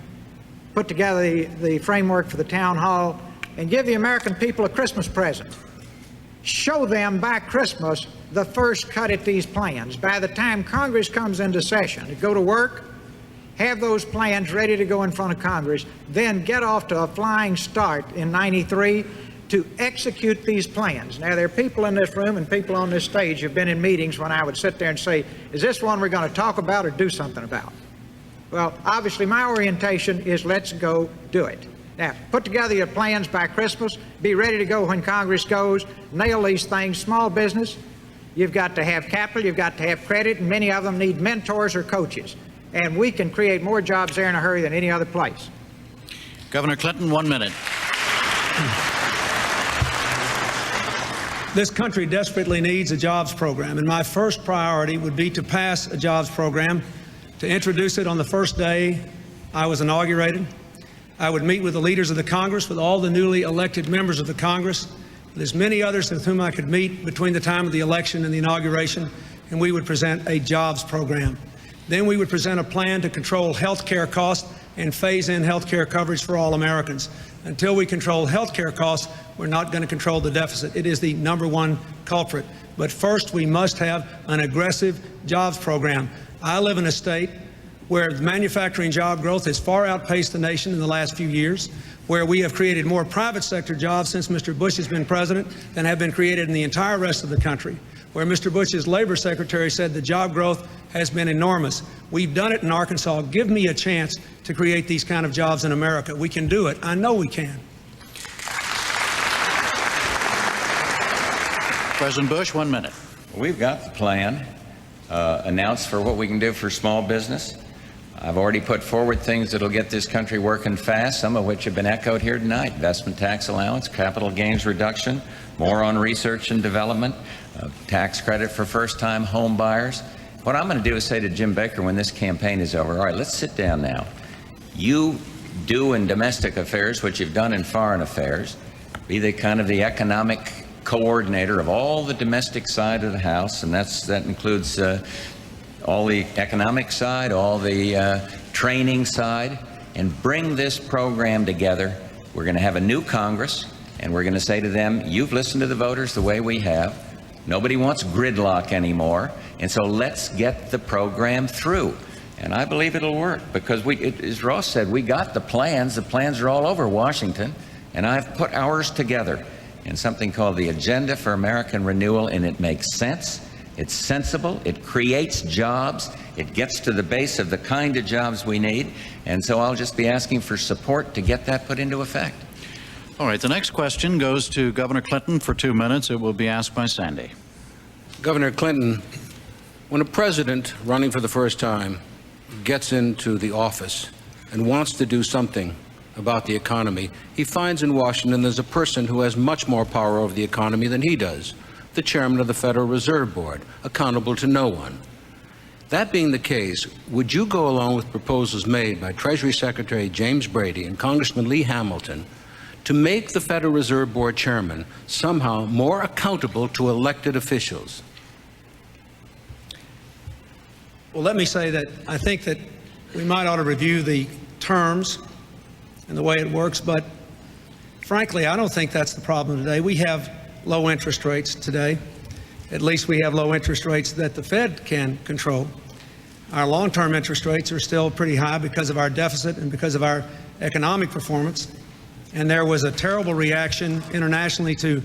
put together the framework for the town hall and give the American people a Christmas present. Show them by Christmas the first cut at these plans. By the time Congress comes into session, to go to work, have those plans ready to go in front of Congress, then get off to a flying start in '93 to execute these plans. Now, there are people in this room and people on this stage who've been in meetings when I would sit there and say, is this one we're going to talk about or do something about? Well, obviously, my orientation is let's go do it. Now, put together your plans by Christmas. Be ready to go when Congress goes. Nail these things. Small business, you've got to have capital, you've got to have credit, and many of them need mentors or coaches. And we can create more jobs there in a hurry than any other place. Governor Clinton, 1 minute. This country desperately needs a jobs program, and my first priority would be to pass a jobs program, to introduce it on the first day I was inaugurated. I would meet with the leaders of the Congress, with all the newly elected members of the Congress. There's many others with whom I could meet between the time of the election and the inauguration, and we would present a jobs program. Then we would present a plan to control health care costs and phase in health care coverage for all Americans. Until we control health care costs, we're not going to control the deficit. It is the #1 culprit. But first, we must have an aggressive jobs program. I live in a state where manufacturing job growth has far outpaced the nation in the last few years, where we have created more private sector jobs since Mr. Bush has been president than have been created in the entire rest of the country, where Mr. Bush's labor secretary said the job growth has been enormous. We've done it in Arkansas. Give me a chance to create these kind of jobs in America. We can do it. I know we can. President Bush, 1 minute. We've got the plan announced for what we can do for small business. I've already put forward things that'll get this country working fast, some of which have been echoed here tonight. Investment tax allowance, capital gains reduction, more on research and development, tax credit for first-time home buyers. What I'm going to do is say to Jim Baker when this campaign is over, all right, let's sit down now. You do in domestic affairs what you've done in foreign affairs. Be the kind of the economic coordinator of all the domestic side of the House, and that includes all the economic side, all the training side, and bring this program together. We're going to have a new Congress, and we're going to say to them, you've listened to the voters the way we have. Nobody wants gridlock anymore, and so let's get the program through. And I believe it'll work because as Ross said, we got the plans. The plans are all over Washington, and I've put ours together in something called the Agenda for American Renewal, and it makes sense. It's sensible, it creates jobs, it gets to the base of the kind of jobs we need, and so I'll just be asking for support to get that put into effect. All right, the next question goes to Governor Clinton for 2 minutes. It will be asked by Sandy. Governor Clinton, when a president running for the first time gets into the office and wants to do something about the economy, he finds in Washington there's a person who has much more power over the economy than he does. The chairman of the Federal Reserve Board, accountable to no one. That being the case, would you go along with proposals made by Treasury Secretary James Brady and Congressman Lee Hamilton to make the Federal Reserve Board chairman somehow more accountable to elected officials? Well, let me say that I think that we might ought to review the terms and the way it works, but frankly, I don't think that's the problem today. We have low interest rates today. At least we have low interest rates that the Fed can control. Our long-term interest rates are still pretty high because of our deficit and because of our economic performance. And there was a terrible reaction internationally to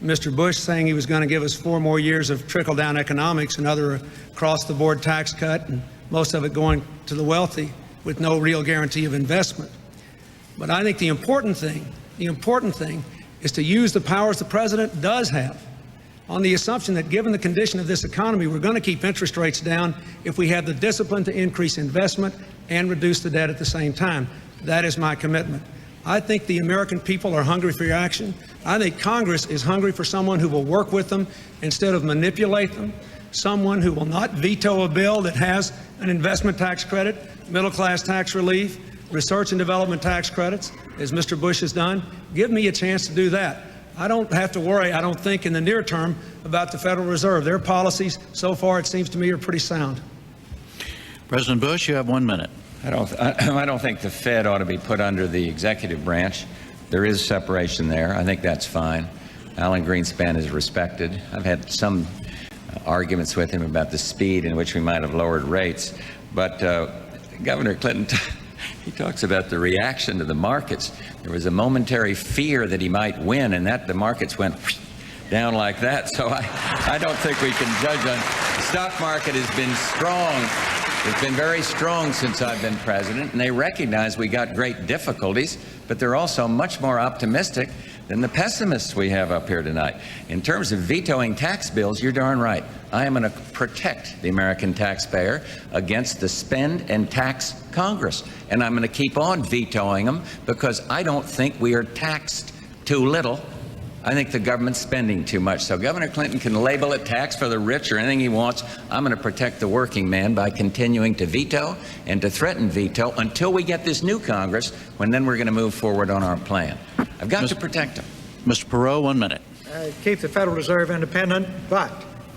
Mr. Bush saying he was going to give us 4 more years of trickle-down economics, another across-the-board tax cut, and most of it going to the wealthy with no real guarantee of investment. But I think the important thing is to use the powers the president does have on the assumption that given the condition of this economy, we're going to keep interest rates down if we have the discipline to increase investment and reduce the debt at the same time. That is my commitment. I think the American people are hungry for action. I think Congress is hungry for someone who will work with them instead of manipulate them, someone who will not veto a bill that has an investment tax credit, middle-class tax relief, research and development tax credits, as Mr. Bush has done. Give me a chance to do that. I don't have to worry, I don't think, in the near term about the Federal Reserve. Their policies, so far, it seems to me, are pretty sound. President Bush, you have 1 minute. I don't think the Fed ought to be put under the executive branch. There is separation there. I think that's fine. Alan Greenspan is respected. I've had some arguments with him about the speed in which we might have lowered rates. But Governor Clinton, He talks about the reaction to the markets. There was a momentary fear that he might win, and that the markets went down like that. So I don't think we can judge on. The stock market has been strong. It's been very strong since I've been president, and they recognize we got great difficulties, but they're also much more optimistic than the pessimists we have up here tonight. In terms of vetoing tax bills, you're darn right. I am going to protect the American taxpayer against the spend and tax Congress, and I'm going to keep on vetoing them because I don't think we are taxed too little. I think the government's spending too much. So Governor Clinton can label it tax for the rich or anything he wants. I'm going to protect the working man by continuing to veto and to threaten veto until we get this new Congress, when then we're going to move forward on our plan. I've got to protect them. Mr. Perot, 1 minute. Keep the Federal Reserve independent, but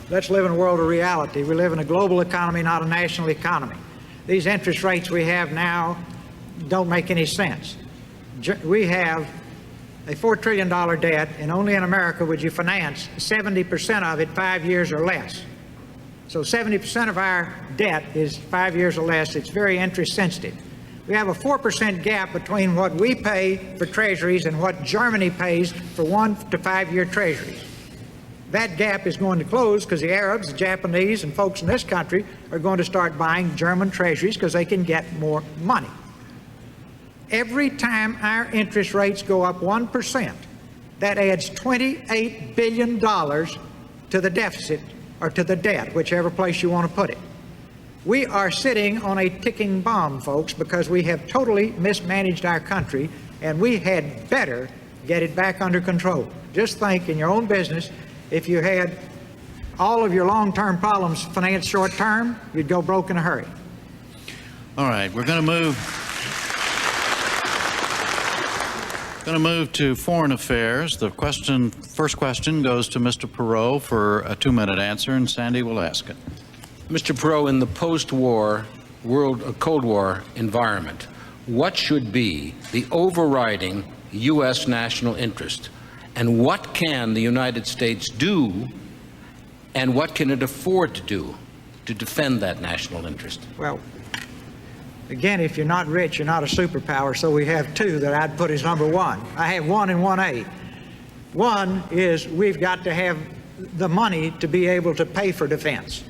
let's live in a world of reality. We live in a global economy, not a national economy. These interest rates we have now don't make any sense. We have a $4 trillion debt, and only in America would you finance 70% of it 5 years or less. So 70% of our debt is 5 years or less. It's very interest sensitive. We have a 4% gap between what we pay for treasuries and what Germany pays for 1 to 5 year treasuries. That gap is going to close because the Arabs, the Japanese, and folks in this country are going to start buying German treasuries because they can get more money. Every time our interest rates go up 1%, that adds $28 billion to the deficit or to the debt, whichever place you want to put it. We are sitting on a ticking bomb, folks, because we have totally mismanaged our country, and we had better get it back under control. Just think, in your own business, if you had all of your long-term problems financed short-term, you'd go broke in a hurry. All right, we're going to move to foreign affairs. The first question goes to Mr. Perot for a 2-minute answer, and Sandy will ask it. Mr. Perot, in the post-war Cold War environment, what should be the overriding U.S. national interest? And what can the United States do, and what can it afford to do to defend that national interest? Well, again, if you're not rich, you're not a superpower, so we have two that I'd put as number one. I have 1 and 1A. One is we've got to have the money to be able to pay for defense.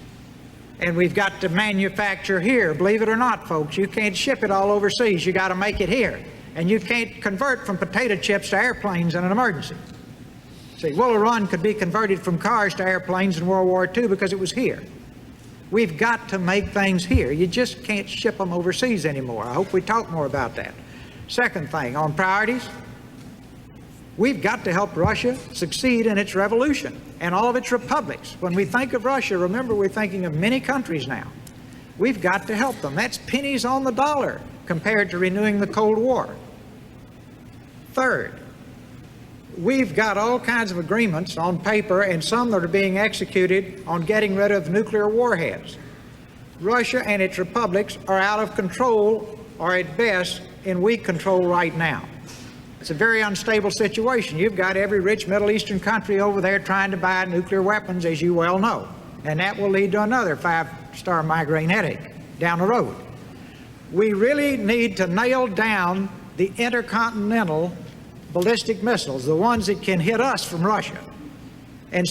And we've got to manufacture here. Believe it or not, folks, you can't ship it all overseas. You got to make it here. And you can't convert from potato chips to airplanes in an emergency. See, Willow Run could be converted from cars to airplanes in World War II because it was here. We've got to make things here. You just can't ship them overseas anymore. I hope we talk more about that. Second thing, on priorities, we've got to help Russia succeed in its revolution and all of its republics. When we think of Russia, remember, we're thinking of many countries now. We've got to help them. That's pennies on the dollar compared to renewing the Cold War. Third, we've got all kinds of agreements on paper and some that are being executed on getting rid of nuclear warheads. Russia and its republics are out of control, or at best in weak control right now. It's a very unstable situation. You've got every rich Middle Eastern country over there trying to buy nuclear weapons, as you well know. And that will lead to another 5-star migraine headache down the road. We really need to nail down the intercontinental ballistic missiles, the ones that can hit us from Russia. And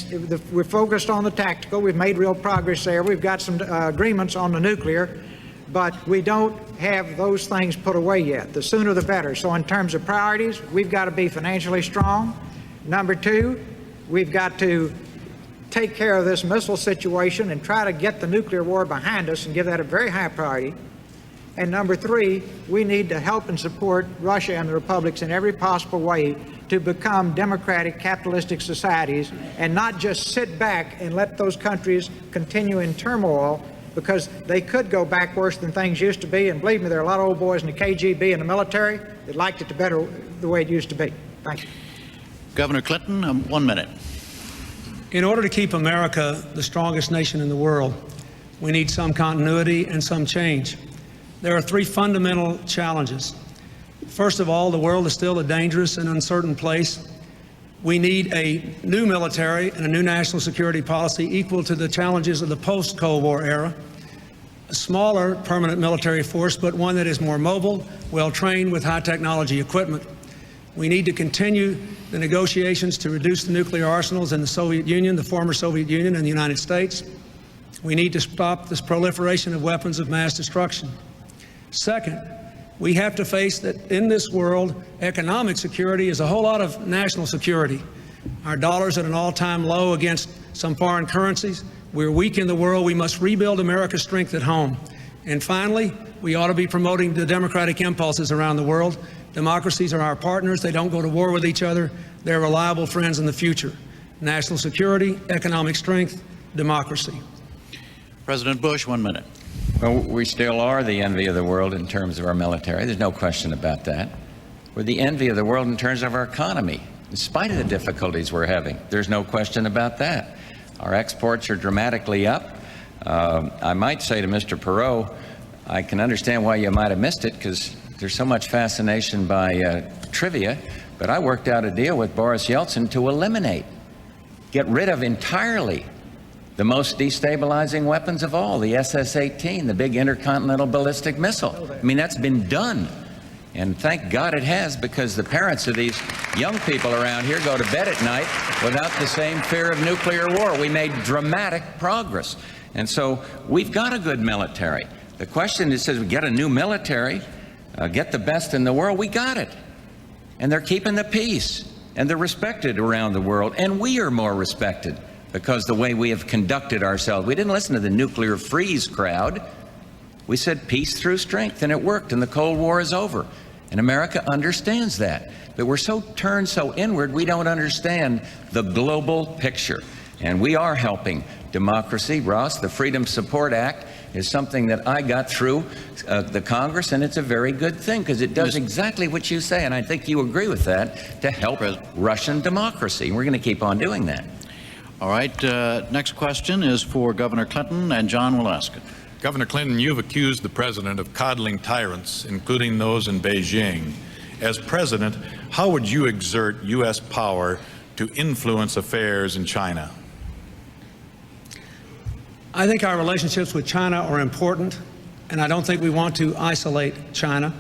we're focused on the tactical. We've made real progress there. We've got some agreements on the nuclear, but we don't have those things put away yet. The sooner the better. So in terms of priorities, we've got to be financially strong. Number two, we've got to take care of this missile situation and try to get the nuclear war behind us and give that a very high priority. And number three, we need to help and support Russia and the republics in every possible way to become democratic, capitalistic societies and not just sit back and let those countries continue in turmoil, because they could go back worse than things used to be. And believe me, there are a lot of old boys in the KGB and the military that liked it to better the way it used to be. Thank you. Governor Clinton, 1 minute. In order to keep America the strongest nation in the world, we need some continuity and some change. There are three fundamental challenges. First of all, the world is still a dangerous and uncertain place. We need a new military and a new national security policy equal to the challenges of the post-Cold War era. a smaller permanent military force, but one that is more mobile, well-trained with high technology equipment. We need to continue the negotiations to reduce the nuclear arsenals in the Soviet Union, the former Soviet Union, and the United States. We need to stop this proliferation of weapons of mass destruction. Second, we have to face that in this world, economic security is a whole lot of national security. Our dollar's at an all-time low against some foreign currencies. We're weak in the world. We must rebuild America's strength at home. And finally, we ought to be promoting the democratic impulses around the world. Democracies are our partners. They don't go to war with each other. They're reliable friends in the future. National security, economic strength, democracy. President Bush, 1 minute. Well, we still are the envy of the world in terms of our military. There's no question about that. We're the envy of the world in terms of our economy, in spite of the difficulties we're having. There's no question about that. Our exports are dramatically up. I might say to Mr. Perot, I can understand why you might have missed it, because there's so much fascination by trivia, but I worked out a deal with Boris Yeltsin to eliminate, get rid of entirely the most destabilizing weapons of all, the SS-18, the big intercontinental ballistic missile. I mean, that's been done. And thank God it has, because the parents of these young people around here go to bed at night without the same fear of nuclear war. We made dramatic progress. And so we've got a good military. The question is, we get a new military, get the best in the world. We got it. And they're keeping the peace. And they're respected around the world. And we are more respected because the way we have conducted ourselves. We didn't listen to the nuclear freeze crowd. We said peace through strength, and it worked, and the Cold War is over. And America understands that. But we're so turned so inward, we don't understand the global picture. And we are helping democracy. Ross, the Freedom Support Act is something that I got through the Congress, and it's a very good thing, because it does exactly what you say, and I think you agree with that, to help Russian democracy. And we're going to keep on doing that. All right, next question is for Governor Clinton, and John will ask it. Governor Clinton, you've accused the president of coddling tyrants, including those in Beijing. As president, how would you exert U.S. power to influence affairs in China? I think our relationships with China are important, and I don't think we want to isolate China.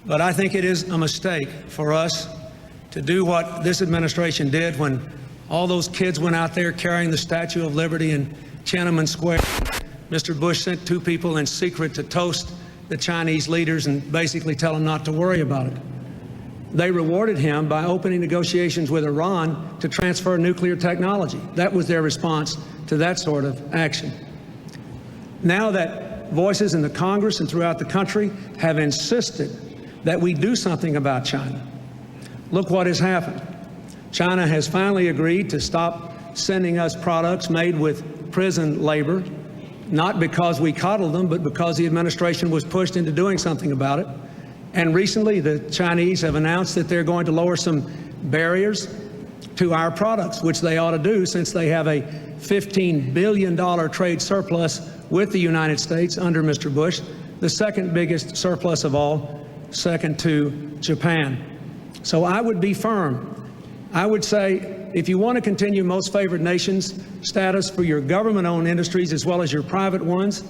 But I think it is a mistake for us to do what this administration did when all those kids went out there carrying the Statue of Liberty in Tiananmen Square. Mr. Bush sent 2 people in secret to toast the Chinese leaders and basically tell them not to worry about it. They rewarded him by opening negotiations with Iran to transfer nuclear technology. That was their response to that sort of action. Now that voices in the Congress and throughout the country have insisted that we do something about China, look what has happened. China has finally agreed to stop sending us products made with prison labor, not because we coddled them, but because the administration was pushed into doing something about it. And recently, the Chinese have announced that they're going to lower some barriers to our products, which they ought to do since they have a $15 billion trade surplus with the United States under Mr. Bush, the second biggest surplus of all, second to Japan. So I would be firm. I would say, if you want to continue most favored nations status for your government-owned industries as well as your private ones,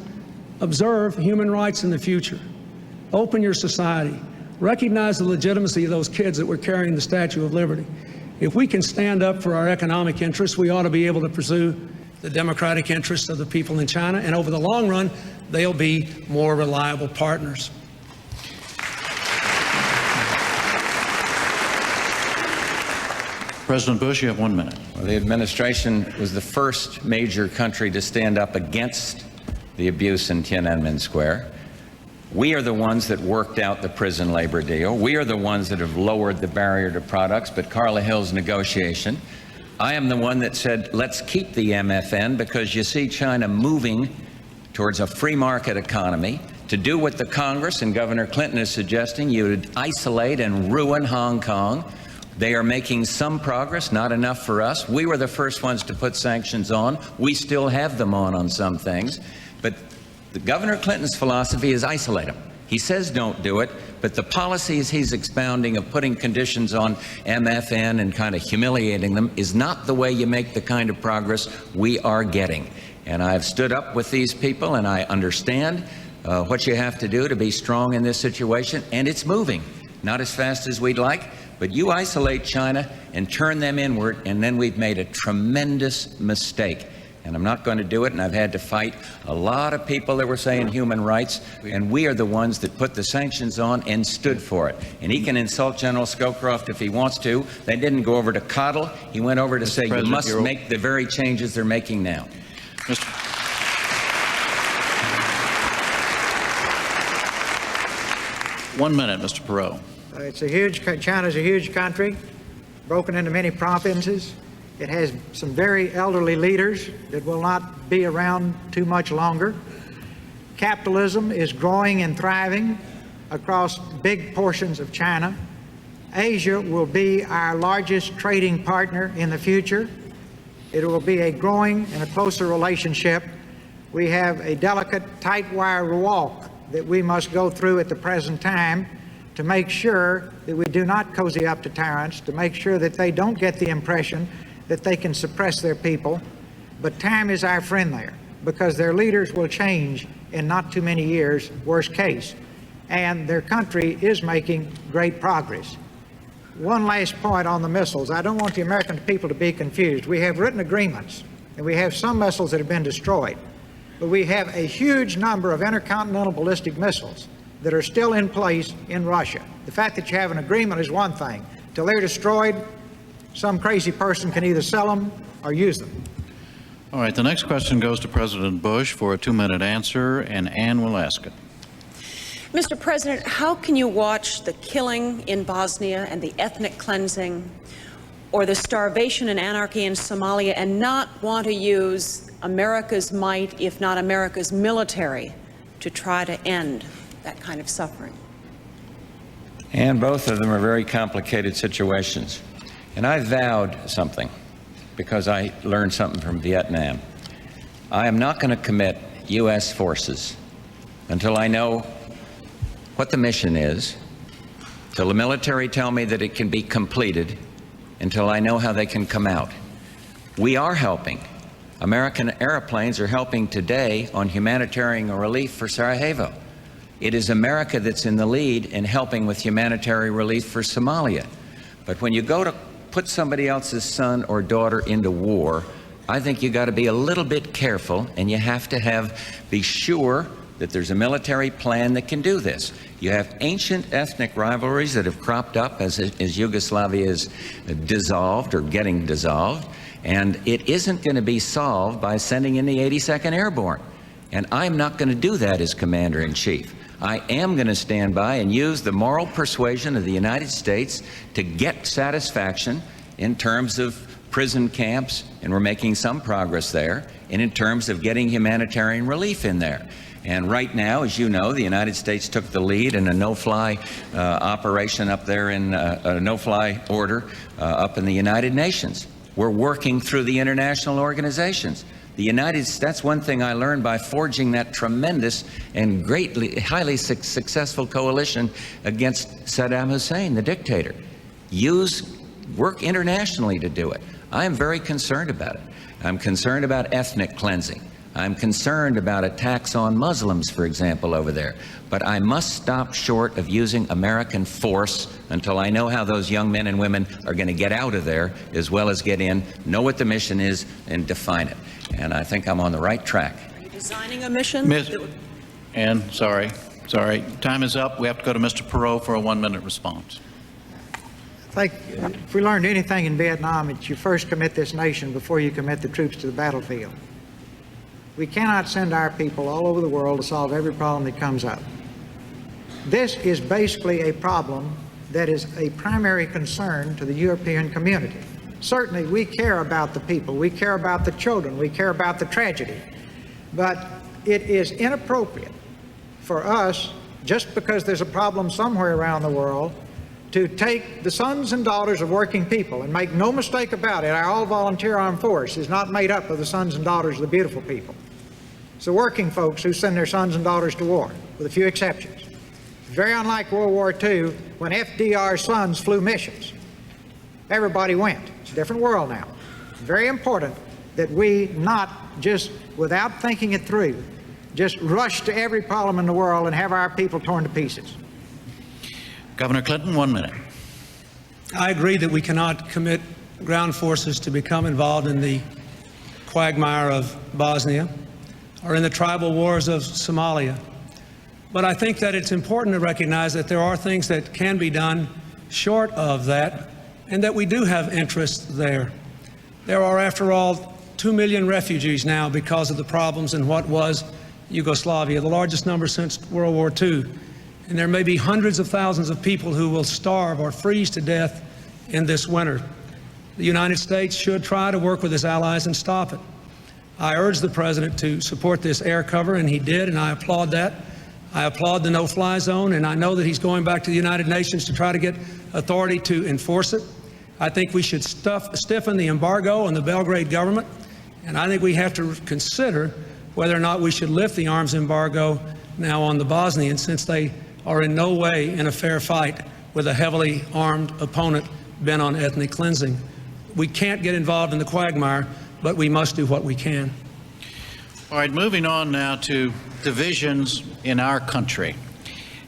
observe human rights in the future. Open your society. Recognize the legitimacy of those kids that were carrying the Statue of Liberty. If we can stand up for our economic interests, we ought to be able to pursue the democratic interests of the people in China, and over the long run, they'll be more reliable partners. President Bush, you have 1 minute. Well, the administration was the first major country to stand up against the abuse in Tiananmen Square. We are the ones that worked out the prison labor deal. We are the ones that have lowered the barrier to products, but Carla Hill's negotiation. I am the one that said, let's keep the MFN, because you see China moving towards a free market economy. To do what the Congress and Governor Clinton is suggesting, you would isolate and ruin Hong Kong. They are making some progress, not enough for us. We were the first ones to put sanctions on. We still have them on some things. But the Governor Clinton's philosophy is isolate them. He says don't do it, but the policies he's expounding of putting conditions on MFN and kind of humiliating them is not the way you make the kind of progress we are getting. And I've stood up with these people, and I understand what you have to do to be strong in this situation, and it's moving. Not as fast as we'd like, but you isolate China and turn them inward, and then we've made a tremendous mistake. And I'm not going to do it, and I've had to fight a lot of people that were saying human rights, and we are the ones that put the sanctions on and stood for it. And he can insult General Scowcroft if he wants to. They didn't go over to coddle. He went over to say, you must make the very changes they're making now. One minute, Mr. Perot. China's a huge country, broken into many provinces. It has some very elderly leaders that will not be around too much longer. Capitalism is growing and thriving across big portions of China. Asia will be our largest trading partner in the future. It will be a growing and a closer relationship. We have a delicate, tight wire walk that we must go through at the present time to make sure that we do not cozy up to tyrants, to make sure that they don't get the impression that they can suppress their people. But time is our friend there, because their leaders will change in not too many years, worst case. And their country is making great progress. One last point on the missiles. I don't want the American people to be confused. We have written agreements, and we have some missiles that have been destroyed. But we have a huge number of intercontinental ballistic missiles that are still in place in Russia. The fact that you have an agreement is one thing. Till they're destroyed, some crazy person can either sell them or use them. All right, the next question goes to President Bush for a 2-minute answer, and Ann will ask it. Mr. President, how can you watch the killing in Bosnia and the ethnic cleansing or the starvation and anarchy in Somalia and not want to use America's might, if not America's military, to try to end that kind of suffering? And both of them are very complicated situations. And I vowed something because I learned something from Vietnam. I am not going to commit U.S. forces until I know what the mission is, till the military tell me that it can be completed, until I know how they can come out. We are helping. American airplanes are helping today on humanitarian relief for Sarajevo. It is America that's in the lead in helping with humanitarian relief for Somalia. But when you go to put somebody else's son or daughter into war, I think you got to be a little bit careful, and you have to be sure that there's a military plan that can do this. You have ancient ethnic rivalries that have cropped up as Yugoslavia is dissolved or getting dissolved, and it isn't going to be solved by sending in the 82nd Airborne. And I'm not going to do that as Commander-in-Chief. I am going to stand by and use the moral persuasion of the United States to get satisfaction in terms of prison camps, and we're making some progress there, and in terms of getting humanitarian relief in there. And right now, as you know, the United States took the lead in a no-fly operation up there, in a no-fly order up in the United Nations. We're working through the international organizations. That's one thing I learned by forging that tremendous and highly successful coalition against Saddam Hussein, the dictator. Work internationally to do it. I am very concerned about it. I'm concerned about ethnic cleansing. I'm concerned about attacks on Muslims, for example, over there. But I must stop short of using American force until I know how those young men and women are going to get out of there, as well as get in, know what the mission is, and define it. And I think I'm on the right track. Are you designing a mission? Ann, sorry. Time is up. We have to go to Mr. Perot for a 1-minute response. I think if we learned anything in Vietnam, it's you first commit this nation before you commit the troops to the battlefield. We cannot send our people all over the world to solve every problem that comes up. This is basically a problem that is a primary concern to the European community. Certainly, we care about the people, we care about the children, we care about the tragedy, but it is inappropriate for us, just because there's a problem somewhere around the world, to take the sons and daughters of working people, and make no mistake about it, our all-volunteer armed force is not made up of the sons and daughters of the beautiful people. It's the working folks who send their sons and daughters to war, with a few exceptions. Very unlike World War II, when FDR's sons flew missions. Everybody went. It's a different world now. It's very important that we not just without thinking it through, just rush to every problem in the world and have our people torn to pieces. Governor Clinton, 1 minute. I agree that we cannot commit ground forces to become involved in the quagmire of Bosnia or in the tribal wars of Somalia. But I think that it's important to recognize that there are things that can be done short of that, and that we do have interest there. There are, after all, 2 million refugees now because of the problems in what was Yugoslavia, the largest number since World War II. And there may be hundreds of thousands of people who will starve or freeze to death in this winter. The United States should try to work with its allies and stop it. I urged the President to support this air cover, and he did, and I applaud that. I applaud the no-fly zone, and I know that he's going back to the United Nations to try to get authority to enforce it. I think we should stiffen the embargo on the Belgrade government, and I think we have to consider whether or not we should lift the arms embargo now on the Bosnians, since they are in no way in a fair fight with a heavily armed opponent bent on ethnic cleansing. We can't get involved in the quagmire, but we must do what we can. All right, moving on now to divisions in our country.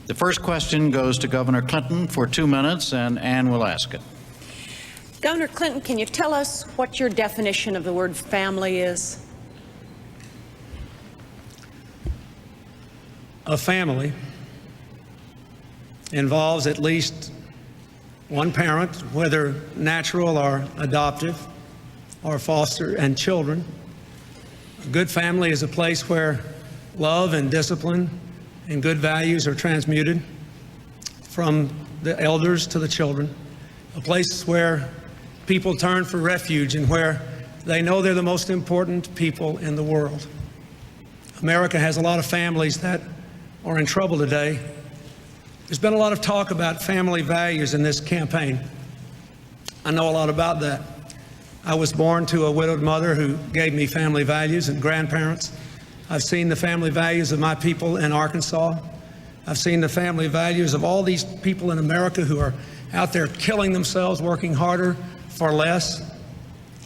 The first question goes to Governor Clinton for 2 minutes, and Ann will ask it. Governor Clinton, can you tell us what your definition of the word family is? A family involves at least one parent, whether natural or adoptive, or foster, and children. A good family is a place where love and discipline and good values are transmuted from the elders to the children. A place where people turn for refuge and where they know they're the most important people in the world. America has a lot of families that are in trouble today. There's been a lot of talk about family values in this campaign. I know a lot about that. I was born to a widowed mother who gave me family values and grandparents. I've seen the family values of my people in Arkansas. I've seen the family values of all these people in America who are out there killing themselves, working harder for less,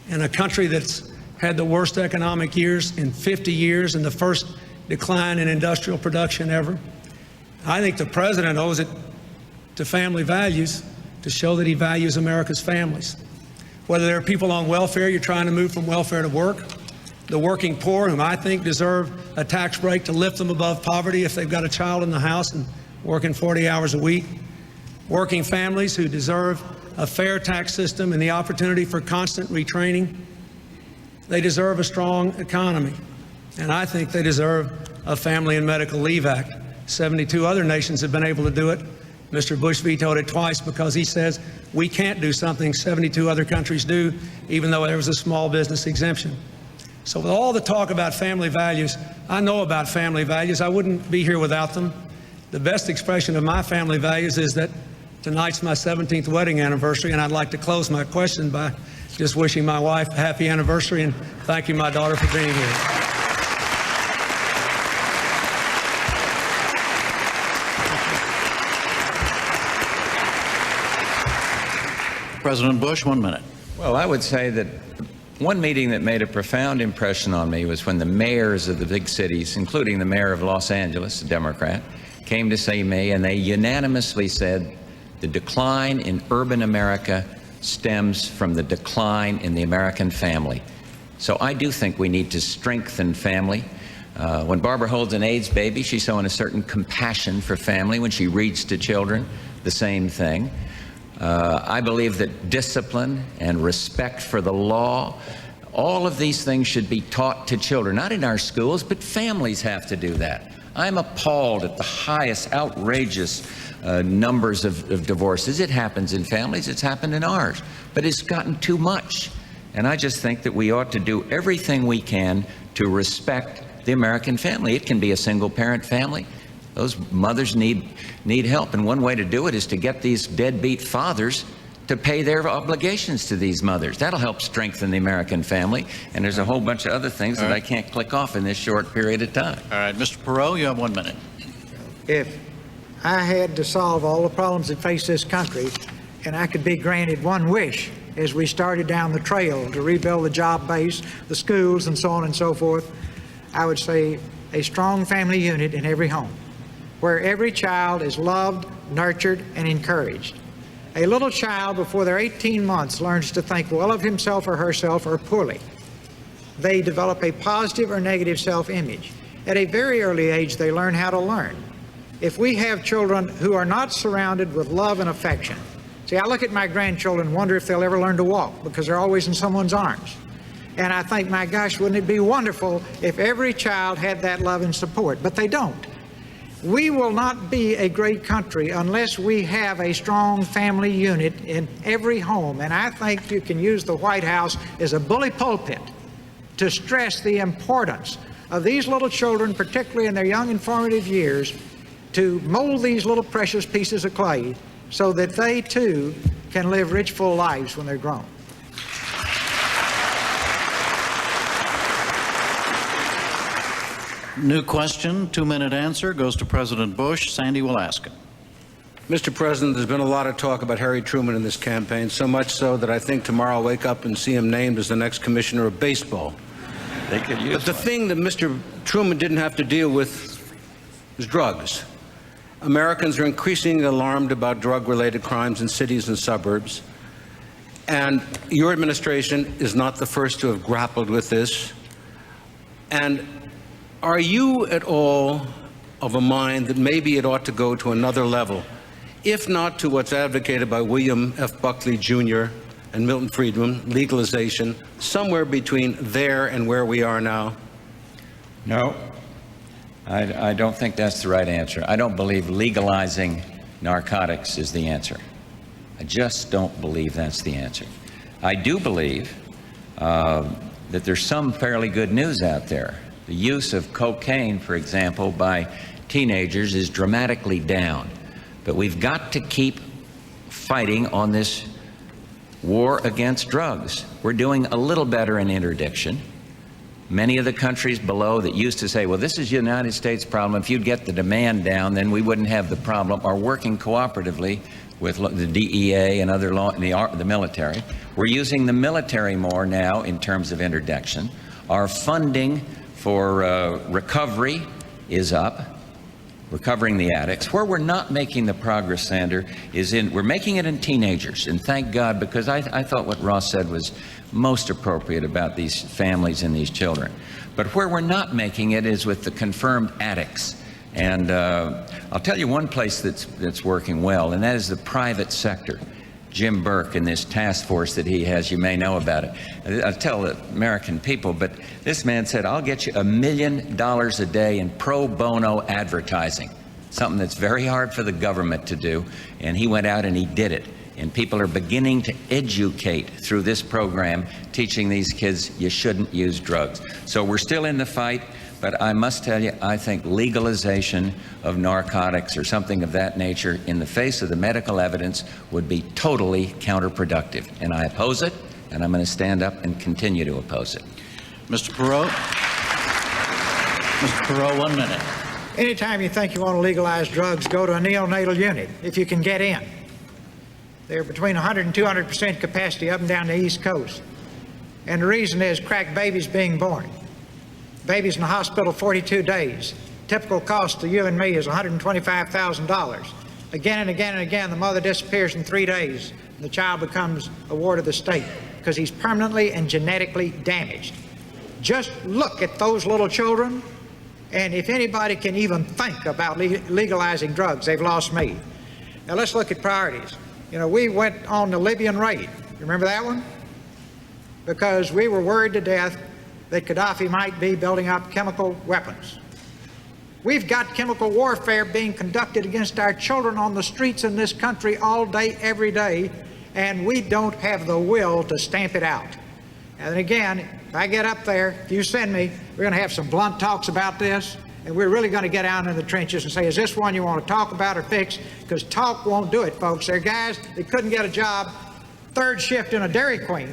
in a country that's had the worst economic years in 50 years and the first decline in industrial production ever. I think the President owes it to family values to show that he values America's families. Whether there are people on welfare, you're trying to move from welfare to work, the working poor, whom I think deserve a tax break to lift them above poverty if they've got a child in the house and working 40 hours a week, working families who deserve a fair tax system and the opportunity for constant retraining. They deserve a strong economy, and I think they deserve a Family and Medical Leave Act. 72 other nations have been able to do it. Mr. Bush vetoed it twice because he says we can't do something 72 other countries do, even though there was a small business exemption. So with all the talk about family values, I know about family values. I wouldn't be here without them. The best expression of my family values is that tonight's my 17th wedding anniversary, and I'd like to close my question by just wishing my wife a happy anniversary and thanking my daughter for being here. President Bush, 1 minute. Well, I would say that one meeting that made a profound impression on me was when the mayors of the big cities, including the mayor of Los Angeles, a Democrat, came to see me, and they unanimously said the decline in urban America stems from the decline in the American family. So I do think we need to strengthen family. When Barbara holds an AIDS baby, she's showing a certain compassion for family. When she reads to children, the same thing. I believe that discipline and respect for the law, all of these things should be taught to children, not in our schools, but families have to do that. I'm appalled at the highest outrageous numbers of divorces. It happens in families, it's happened in ours, but it's gotten too much. And I just think that we ought to do everything we can to respect the American family. It can be a single parent family. Those mothers need help, and one way to do it is to get these deadbeat fathers to pay their obligations to these mothers. That'll help strengthen the American family, and there's a whole bunch of other things that I can't click off in this short period of time. All right, Mr. Perot, you have 1 minute. If I had to solve all the problems that face this country, and I could be granted one wish as we started down the trail to rebuild the job base, the schools, and so on and so forth, I would say a strong family unit in every home, where every child is loved, nurtured, and encouraged. A little child before they're 18 months learns to think well of himself or herself or poorly. They develop a positive or negative self-image. At a very early age, they learn how to learn. If we have children who are not surrounded with love and affection, see, I look at my grandchildren and wonder if they'll ever learn to walk because they're always in someone's arms. And I think, my gosh, wouldn't it be wonderful if every child had that love and support? But they don't. We will not be a great country unless we have a strong family unit in every home. And I think you can use the White House as a bully pulpit to stress the importance of these little children, particularly in their young and formative years, to mold these little precious pieces of clay so that they too can live rich, full lives when they're grown. New question, 2-minute answer, goes to President Bush. Sandy will ask it. Mr. President, there's been a lot of talk about Harry Truman in this campaign, so much so that I think tomorrow I'll wake up and see him named as the next commissioner of baseball. They could use But the one. thing that Mr. Truman didn't have to deal with was drugs. Americans are increasingly alarmed about drug-related crimes in cities and suburbs, and your administration is not the first to have grappled with this. And are you at all of a mind that maybe it ought to go to another level, if not to what's advocated by William F. Buckley Jr. and Milton Friedman, legalization, somewhere between there and where we are now? No, I don't think that's the right answer. I don't believe legalizing narcotics is the answer. I just don't believe that's the answer. I do believe that there's some fairly good news out there. The use of cocaine, for example, by teenagers is dramatically down. But we've got to keep fighting on this war against drugs. We're doing a little better in interdiction. Many of the countries below that used to say, well, this is the United States problem, if you'd get the demand down, then we wouldn't have the problem, are working cooperatively with the DEA and other law, the military. We're using the military more now in terms of interdiction. Our funding for recovery is up, recovering the addicts. Where we're not making the progress, Sander, is we're making it in teenagers, and thank God, because I thought what Ross said was most appropriate about these families and these children. But where we're not making it is with the confirmed addicts. And I'll tell you one place that's working well, and that is the private sector. Jim Burke and this task force that he has, you may know about it. I'll tell the American people, but this man said, I'll get you $1 million a day in pro bono advertising, something that's very hard for the government to do, and he went out and he did it. And people are beginning to educate through this program, teaching these kids you shouldn't use drugs. So we're still in the fight. But I must tell you, I think legalization of narcotics or something of that nature in the face of the medical evidence would be totally counterproductive. And I oppose it, and I'm going to stand up and continue to oppose it. Mr. Perot? Mr. Perot, 1 minute. Anytime you think you want to legalize drugs, go to a neonatal unit, if you can get in. They're between 100 and 200% capacity up and down the East Coast. And the reason is crack babies being born. Babies in the hospital 42 days. Typical cost to you and me is $125,000. Again and again and again, the mother disappears in 3 days. And the child becomes a ward of the state because he's permanently and genetically damaged. Just look at those little children, and if anybody can even think about legalizing drugs, they've lost me. Now let's look at priorities. You know, we went on the Libyan raid. You remember that one? Because we were worried to death that Gaddafi might be building up chemical weapons. We've got chemical warfare being conducted against our children on the streets in this country all day, every day, and we don't have the will to stamp it out. And again, if I get up there, if you send me, we're going to have some blunt talks about this, and we're really going to get out in the trenches and say, is this one you want to talk about or fix? Because talk won't do it, folks. There are guys that couldn't get a job, third shift in a Dairy Queen,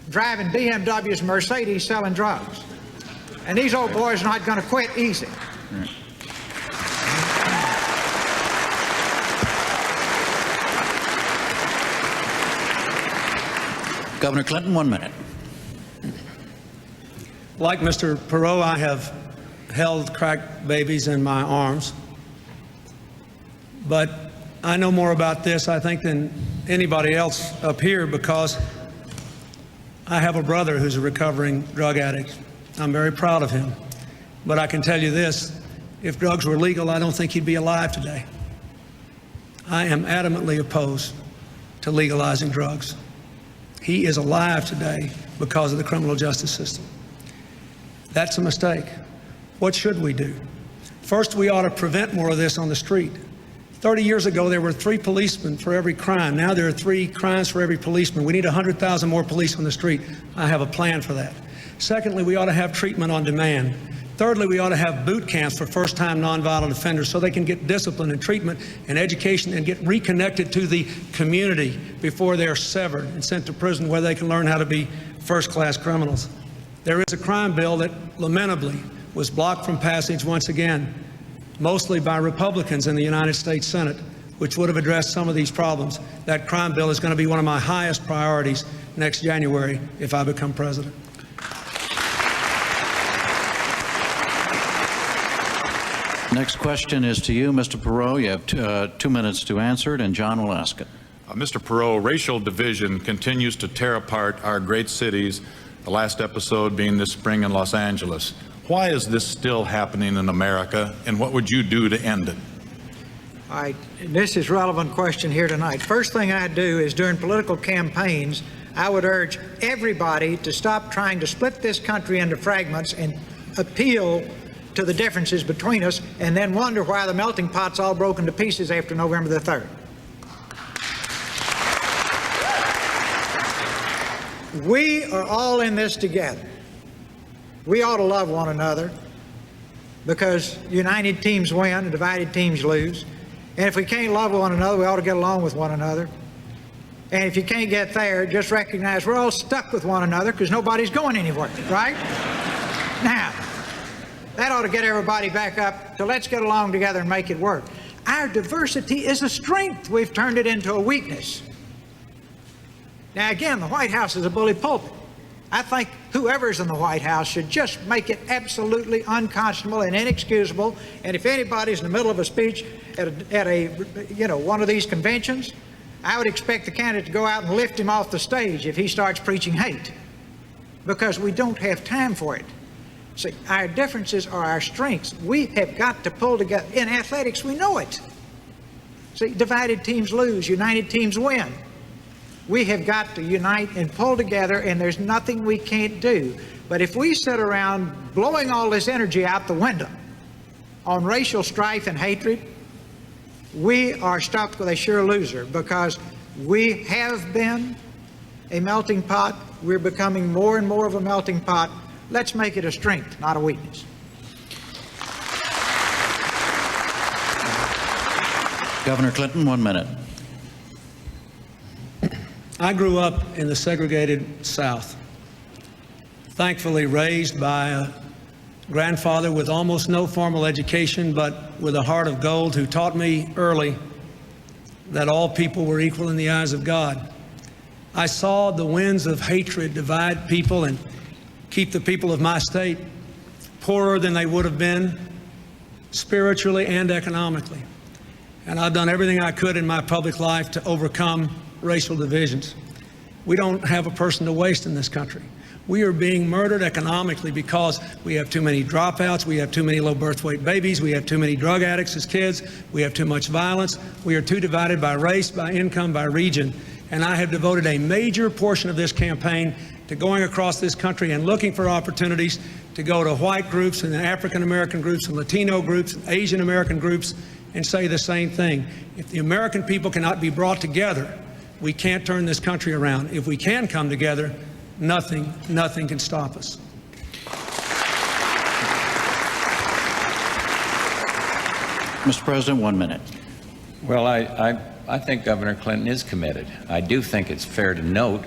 driving BMWs, Mercedes, selling drugs. And these old boys are not going to quit easy. Governor Clinton, 1 minute. Like Mr. Perot, I have held crack babies in my arms. But I know more about this, I think, than anybody else up here because I have a brother who's a recovering drug addict. I'm very proud of him. But I can tell you this, if drugs were legal, I don't think he'd be alive today. I am adamantly opposed to legalizing drugs. He is alive today because of the criminal justice system. That's a mistake. What should we do? First, we ought to prevent more of this on the street. 30 years ago, there were 3 policemen for every crime. Now there are 3 crimes for every policeman. We need 100,000 more police on the street. I have a plan for that. Secondly, we ought to have treatment on demand. Thirdly, we ought to have boot camps for first-time nonviolent offenders so they can get discipline and treatment and education and get reconnected to the community before they are severed and sent to prison where they can learn how to be first-class criminals. There is a crime bill that lamentably was blocked from passage once again, mostly by Republicans in the United States Senate, which would have addressed some of these problems. That crime bill is going to be one of my highest priorities next January if I become president. Next question is to you, Mr. Perot. You have 2 minutes to answer it, and John will ask it. Mr. Perot, racial division continues to tear apart our great cities, the last episode being this spring in Los Angeles. Why is this still happening in America, and what would you do to end it? All right, this is a relevant question here tonight. First thing I'd do is during political campaigns, I would urge everybody to stop trying to split this country into fragments and appeal to the differences between us and then wonder why the melting pot's all broken to pieces after November the 3rd. We are all in this together. We ought to love one another because united teams win and divided teams lose. And if we can't love one another, we ought to get along with one another. And if you can't get there, just recognize we're all stuck with one another because nobody's going anywhere, right? Now, that ought to get everybody back up to let's get along together and make it work. Our diversity is a strength. We've turned it into a weakness. Now, again, the White House is a bully pulpit. I think whoever's in the White House should just make it absolutely unconscionable and inexcusable. And if anybody's in the middle of a speech at one of these conventions, I would expect the candidate to go out and lift him off the stage if he starts preaching hate, because we don't have time for it. See, our differences are our strengths. We have got to pull together. In athletics, we know it. See, divided teams lose, united teams win. We have got to unite and pull together, and there's nothing we can't do. But if we sit around blowing all this energy out the window on racial strife and hatred, we are stuck with a sure loser, because we have been a melting pot. We're becoming more and more of a melting pot. Let's make it a strength, not a weakness. Governor Clinton, 1 minute. I grew up in the segregated South, thankfully raised by a grandfather with almost no formal education, but with a heart of gold, who taught me early that all people were equal in the eyes of God. I saw the winds of hatred divide people and keep the people of my state poorer than they would have been spiritually and economically. And I've done everything I could in my public life to overcome racial divisions. We don't have a person to waste in this country. We are being murdered economically because we have too many dropouts, we have too many low birth weight babies, we have too many drug addicts as kids, we have too much violence, we are too divided by race, by income, by region. And I have devoted a major portion of this campaign to going across this country and looking for opportunities to go to white groups and African American groups and Latino groups and Asian American groups and say the same thing. If the American people cannot be brought together, we can't turn this country around. If we can come together, nothing can stop us. Mr. President, 1 minute. Well, I think Governor Clinton is committed. I do think it's fair to note,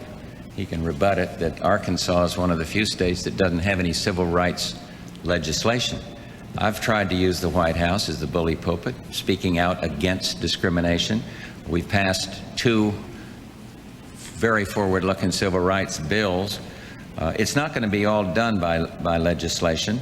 he can rebut it, that Arkansas is one of the few states that doesn't have any civil rights legislation. I've tried to use the White House as the bully pulpit, speaking out against discrimination. We've passed 2 very forward-looking civil rights bills. It's not going to be all done by legislation.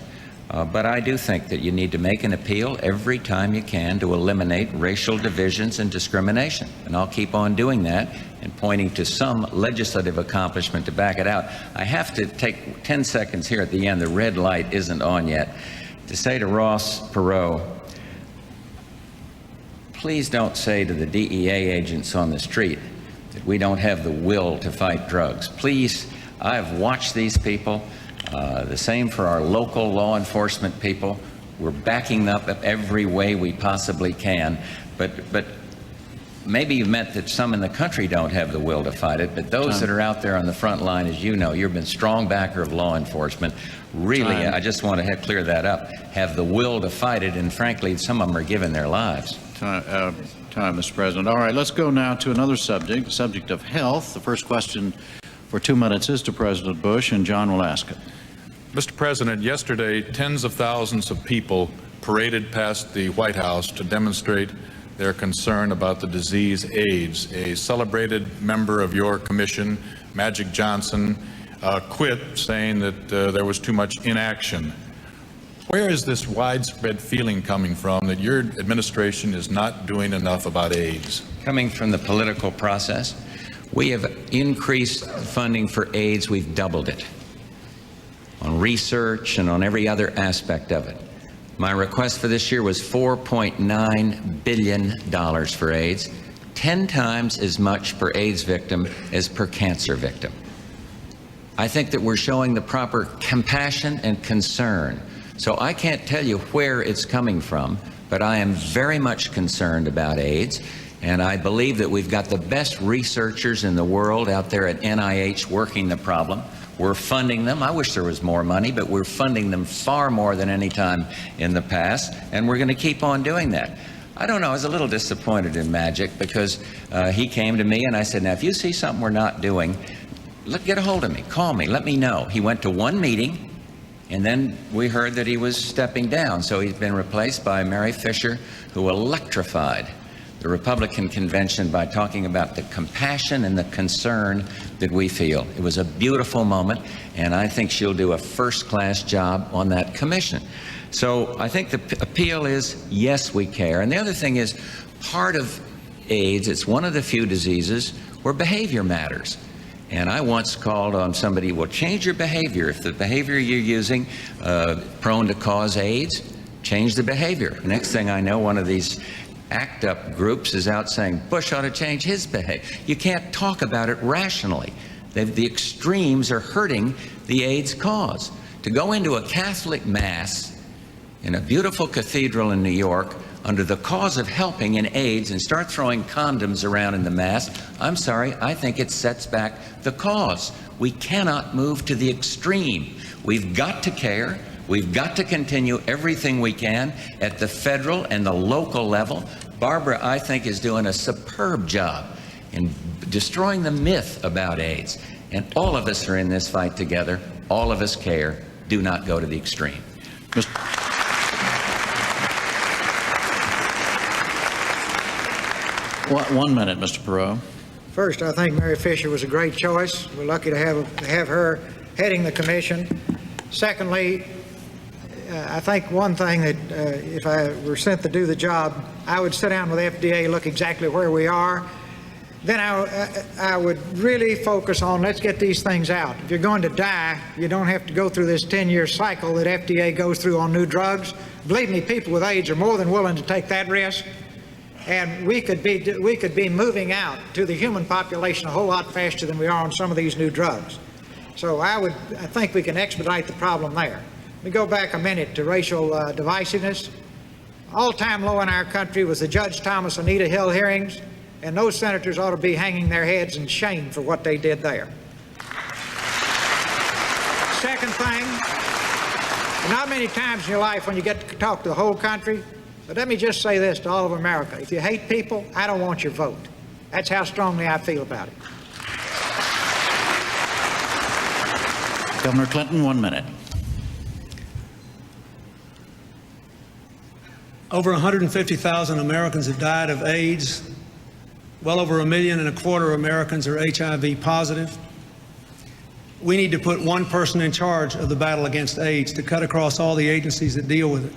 But I do think that you need to make an appeal every time you can to eliminate racial divisions and discrimination. And I'll keep on doing that and pointing to some legislative accomplishment to back it out. I have to take 10 seconds here at the end. The red light isn't on yet. To say to Ross Perot, please don't say to the DEA agents on the street that we don't have the will to fight drugs. Please, I've watched these people. The same for our local law enforcement people. We're backing up every way we possibly can. But maybe you meant that some in the country don't have the will to fight it, but those that are out there on the front line, as you know, you've been a strong backer of law enforcement. Really, I just want to clear that up, have the will to fight it, and frankly, some of them are giving their lives. Time, Mr. President. All right, let's go now to another subject, the subject of health. The first question for 2 minutes is to President Bush, and John will ask it. Mr. President, yesterday, tens of thousands of people paraded past the White House to demonstrate their concern about the disease AIDS. A celebrated member of your commission, Magic Johnson, quit, saying that there was too much inaction. Where is this widespread feeling coming from that your administration is not doing enough about AIDS? Coming from the political process, we have increased funding for AIDS. We've doubled it on research and on every other aspect of it. My request for this year was $4.9 billion for AIDS, 10 times as much per AIDS victim as per cancer victim. I think that we're showing the proper compassion and concern. So I can't tell you where it's coming from, but I am very much concerned about AIDS, and I believe that we've got the best researchers in the world out there at NIH working the problem. We're funding them. I wish there was more money, but we're funding them far more than any time in the past, and we're going to keep on doing that. I don't know, I was a little disappointed in Magic because he came to me and I said, now, if you see something we're not doing, get a hold of me, call me, let me know. He went to one meeting, and then we heard that he was stepping down. So he's been replaced by Mary Fisher, who electrified the Republican convention by talking about the compassion and the concern that we feel. It was a beautiful moment, and I think she'll do a first-class job on that commission. So I think the appeal is, yes, we care. And the other thing is, part of AIDS, it's one of the few diseases where behavior matters. And I once called on somebody, well, change your behavior. If the behavior you're using prone to cause AIDS, change the behavior. Next thing I know, one of these ACT UP groups is out saying Bush ought to change his behavior. You can't talk about it rationally. The extremes are hurting the AIDS cause. To go into a Catholic Mass in a beautiful cathedral in New York under the cause of helping in AIDS and start throwing condoms around in the Mass, I'm sorry, I think it sets back the cause. We cannot move to the extreme. We've got to care. We've got to continue everything we can at the federal and the local level. Barbara, I think, is doing a superb job in destroying the myth about AIDS. And all of us are in this fight together. All of us care. Do not go to the extreme. 1 minute, Mr. Perot. First, I think Mary Fisher was a great choice. We're lucky to have her heading the commission. Secondly, I think one thing that if I were sent to do the job, I would sit down with FDA, look exactly where we are. Then I would really focus on, let's get these things out. If you're going to die, you don't have to go through this 10-year cycle that FDA goes through on new drugs. Believe me, people with AIDS are more than willing to take that risk. And we could be moving out to the human population a whole lot faster than we are on some of these new drugs. So I think we can expedite the problem there. Let me go back a minute to racial divisiveness. All-time low in our country was the Judge Thomas Anita Hill hearings, and those senators ought to be hanging their heads in shame for what they did there. Second thing, not many times in your life when you get to talk to the whole country, but let me just say this to all of America. If you hate people, I don't want your vote. That's how strongly I feel about it. Governor Clinton, 1 minute. Over 150,000 Americans have died of AIDS. Well over 1.25 million Americans are HIV positive. We need to put one person in charge of the battle against AIDS to cut across all the agencies that deal with it.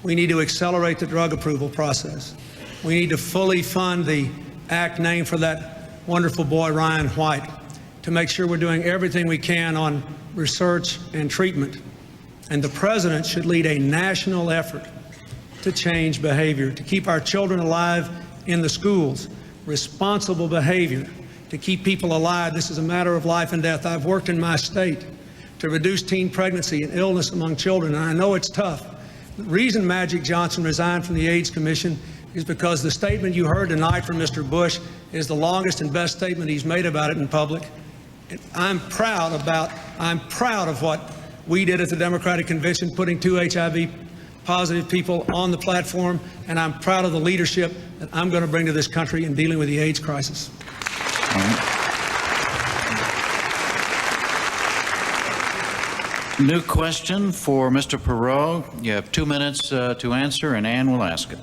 We need to accelerate the drug approval process. We need to fully fund the act named for that wonderful boy, Ryan White, to make sure we're doing everything we can on research and treatment. And the president should lead a national effort to change behavior, to keep our children alive in the schools, responsible behavior, to keep people alive. This is a matter of life and death. I've worked in my state to reduce teen pregnancy and illness among children, and I know it's tough. The reason Magic Johnson resigned from the AIDS Commission is because the statement you heard tonight from Mr. Bush is the longest and best statement he's made about it in public. And I'm proud of what we did at the Democratic Convention, putting 2 HIV-positive people on the platform, and I'm proud of the leadership that I'm going to bring to this country in dealing with the AIDS crisis. New question for Mr. Perot. You have 2 minutes to answer, and Ann will ask it.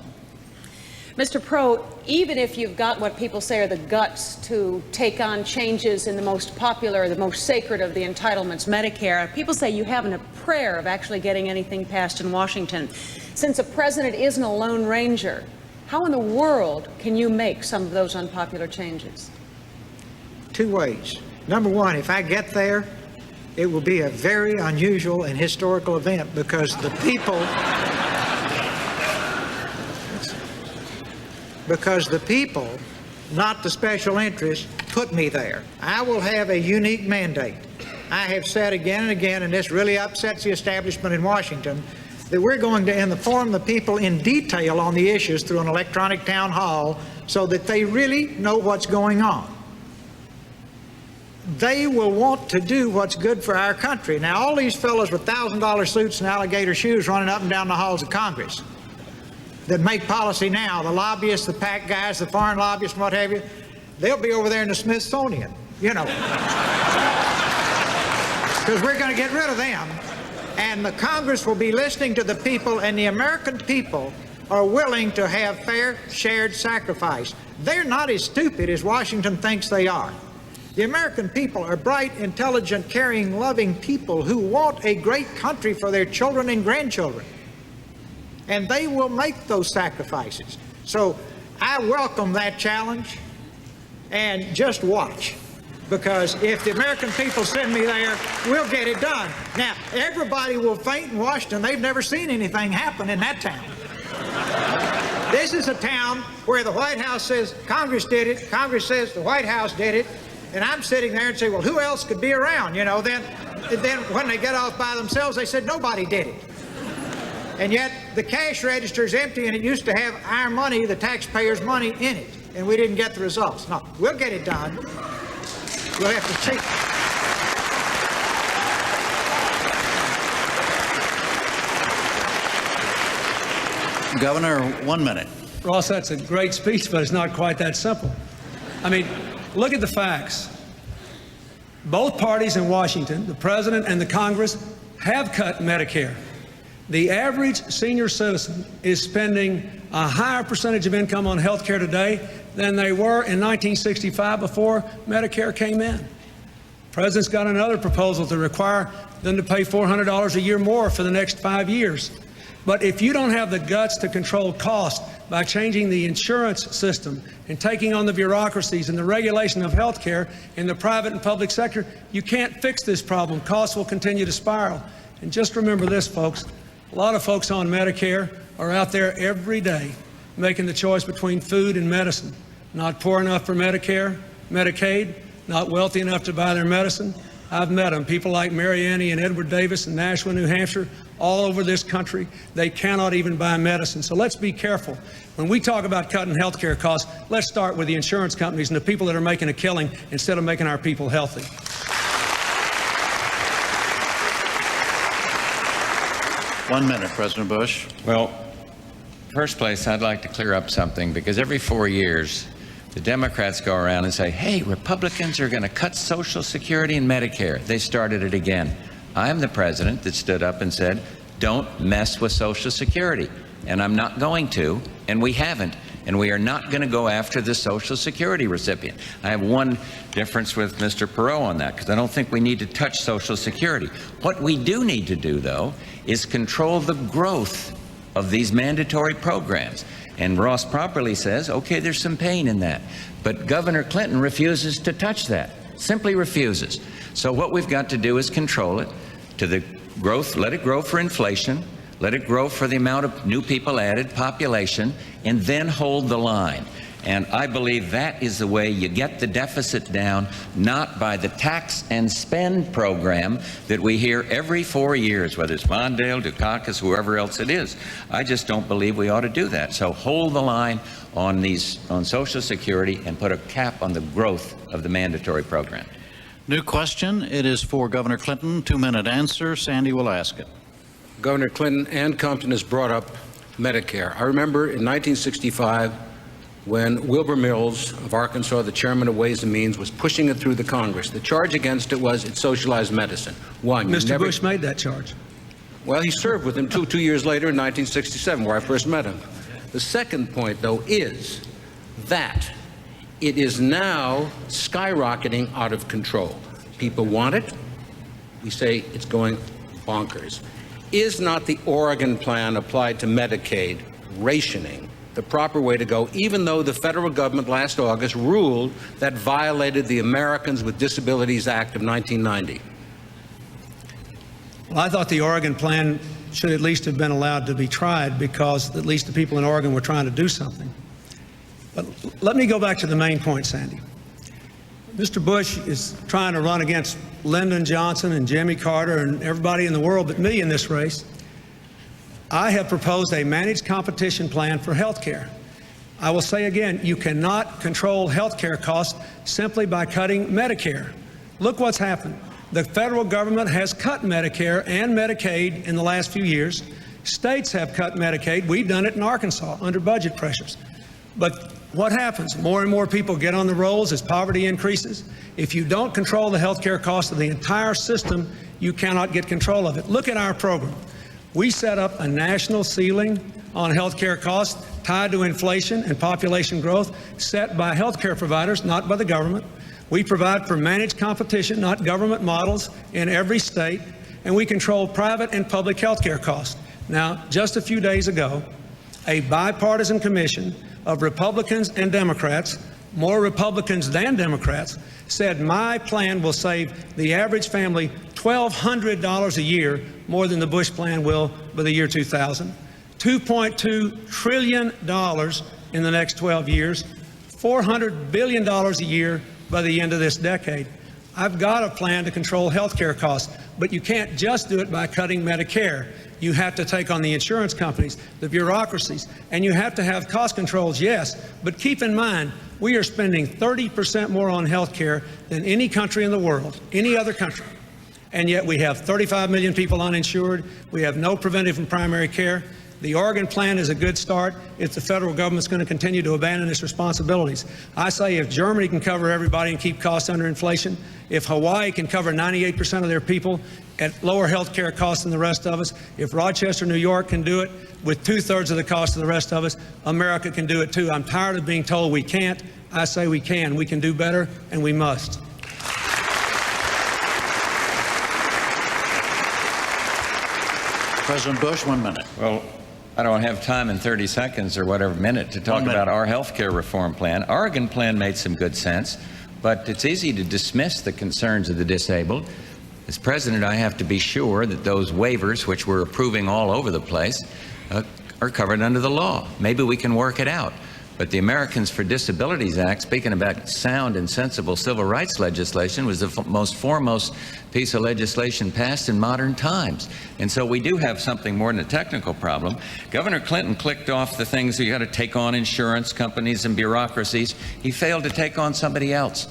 Mr. Perot, even if you've got what people say are the guts to take on changes in the most popular, the most sacred of the entitlements, Medicare, people say you haven't a prayer of actually getting anything passed in Washington. Since a president isn't a lone ranger, how in the world can you make some of those unpopular changes? 2 ways. Number one, if I get there, it will be a very unusual and historical event because the people not the special interests, put me there. I will have a unique mandate. I have said again and again, and this really upsets the establishment in Washington, that we're going to inform the people in detail on the issues through an electronic town hall so that they really know what's going on. They will want to do what's good for our country. Now, all these fellows with $1,000 suits and alligator shoes running up and down the halls of Congress that make policy now, the lobbyists, the PAC guys, the foreign lobbyists, and what have you, they'll be over there in the Smithsonian, you know, because we're going to get rid of them. And the Congress will be listening to the people, and the American people are willing to have fair shared sacrifice. They're not as stupid as Washington thinks they are. The American people are bright, intelligent, caring, loving people who want a great country for their children and grandchildren. And they will make those sacrifices. So I welcome that challenge, and just watch. Because if the American people send me there, we'll get it done. Now, everybody will faint in Washington. They've never seen anything happen in that town. This is a town where the White House says Congress did it, Congress says the White House did it, and I'm sitting there and say, well, who else could be around? You know, then when they get off by themselves, they said nobody did it. And yet the cash register is empty, and it used to have our money, the taxpayers' money, in it, and we didn't get the results. No, we'll get it done. We'll have to cheat. Governor, 1 minute. Ross, that's a great speech, but it's not quite that simple. I mean, look at the facts. Both parties in Washington, the president and the Congress, have cut Medicare. The average senior citizen is spending a higher percentage of income on health care today than they were in 1965 before Medicare came in. The president's got another proposal to require them to pay $400 a year more for the next 5 years. But if you don't have the guts to control cost by changing the insurance system and taking on the bureaucracies and the regulation of health care in the private and public sector, you can't fix this problem. Costs will continue to spiral. And just remember this, folks. A lot of folks on Medicare are out there every day making the choice between food and medicine. Not poor enough for Medicare, Medicaid, not wealthy enough to buy their medicine. I've met them, people like Mary Annie and Edward Davis in Nashua, New Hampshire, all over this country. They cannot even buy medicine. So let's be careful. When we talk about cutting health care costs, let's start with the insurance companies and the people that are making a killing instead of making our people healthy. 1 minute, President Bush. Well, first place, I'd like to clear up something, because every 4 years, the Democrats go around and say, hey, Republicans are going to cut Social Security and Medicare. They started it again. I'm the president that stood up and said, don't mess with Social Security. And I'm not going to, and we haven't. And we are not going to go after the Social Security recipient. I have one difference with Mr. Perot on that, because I don't think we need to touch Social Security. What we do need to do, though, is control the growth of these mandatory programs. And Ross properly says, okay, there's some pain in that. But Governor Clinton refuses to touch that, simply refuses. So what we've got to do is control it to the growth, let it grow for inflation, let it grow for the amount of new people added, population, and then hold the line. And I believe that is the way you get the deficit down, not by the tax and spend program that we hear every 4 years, whether it's Mondale, Dukakis, whoever else it is. I just don't believe we ought to do that. So hold the line on Social Security and put a cap on the growth of the mandatory program. New question. It is for Governor Clinton. 2-minute answer. Sandy will ask it. Governor Clinton, Ann Compton has brought up Medicare. I remember in 1965 when Wilbur Mills of Arkansas, the chairman of Ways and Means, was pushing it through the Congress. The charge against it was it socialized medicine. One, Mr. Bush made that charge. Well, he served with him two years later in 1967, where I first met him. The second point, though, is that it is now skyrocketing out of control. People want it. We say it's going bonkers. Is not the Oregon plan applied to Medicaid rationing the proper way to go, even though the federal government last August ruled that violated the Americans with Disabilities Act of 1990? Well, I thought the Oregon plan should at least have been allowed to be tried, because at least the people in Oregon were trying to do something. But let me go back to the main point, Sandy. Mr. Bush is trying to run against Lyndon Johnson and Jimmy Carter and everybody in the world but me in this race. I have proposed a managed competition plan for health care. I will say again, you cannot control health care costs simply by cutting Medicare. Look what's happened. The federal government has cut Medicare and Medicaid in the last few years. States have cut Medicaid. We've done it in Arkansas under budget pressures. But what happens? More and more people get on the rolls as poverty increases. If you don't control the health care cost of the entire system, you cannot get control of it. Look at our program. We set up a national ceiling on health care costs tied to inflation and population growth, set by health care providers, not by the government. We provide for managed competition, not government models, in every state, and we control private and public health care costs. Now, just a few days ago, a bipartisan commission of Republicans and Democrats, more Republicans than Democrats, said my plan will save the average family $1,200 a year more than the Bush plan will by the year 2000. $2.2 trillion in the next 12 years, $400 billion a year by the end of this decade. I've got a plan to control health care costs, but you can't just do it by cutting Medicare. You have to take on the insurance companies, the bureaucracies, and you have to have cost controls, yes. But keep in mind, we are spending 30% more on health care than any country in the world, any other country. And yet we have 35 million people uninsured. We have no preventive and primary care. The Oregon plan is a good start if the federal government's going to continue to abandon its responsibilities. I say if Germany can cover everybody and keep costs under inflation, if Hawaii can cover 98% of their people at lower health care costs than the rest of us, if Rochester, New York can do it with 2/3 of the cost of the rest of us, America can do it too. I'm tired of being told we can't. I say we can. We can do better, and we must. President Bush, 1 minute. Well, I don't have time in 30 seconds or whatever minute to talk about our health care reform plan. Oregon plan made some good sense, but it's easy to dismiss the concerns of the disabled. As president, I have to be sure that those waivers, which we're approving all over the place, are covered under the law. Maybe we can work it out. But the Americans for Disabilities Act, speaking about sound and sensible civil rights legislation, was the foremost piece of legislation passed in modern times. And so we do have something more than a technical problem. Governor Clinton clicked off the things you got to take on insurance companies and bureaucracies. He failed to take on somebody else,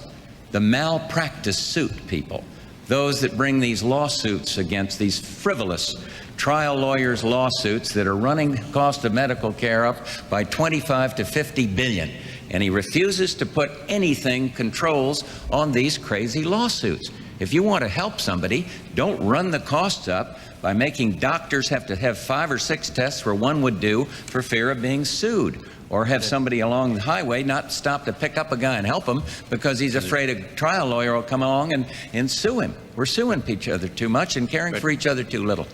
the malpractice suit people, those that bring these lawsuits against these frivolous trial lawyers' lawsuits that are running the cost of medical care up by 25 to 50 billion. And he refuses to put anything controls on these crazy lawsuits. If you want to help somebody, don't run the costs up by making doctors have to have 5 or 6 tests where one would do for fear of being sued, or have somebody along the highway not stop to pick up a guy and help him because he's afraid a trial lawyer will come along and sue him. We're suing each other too much and caring for each other too little.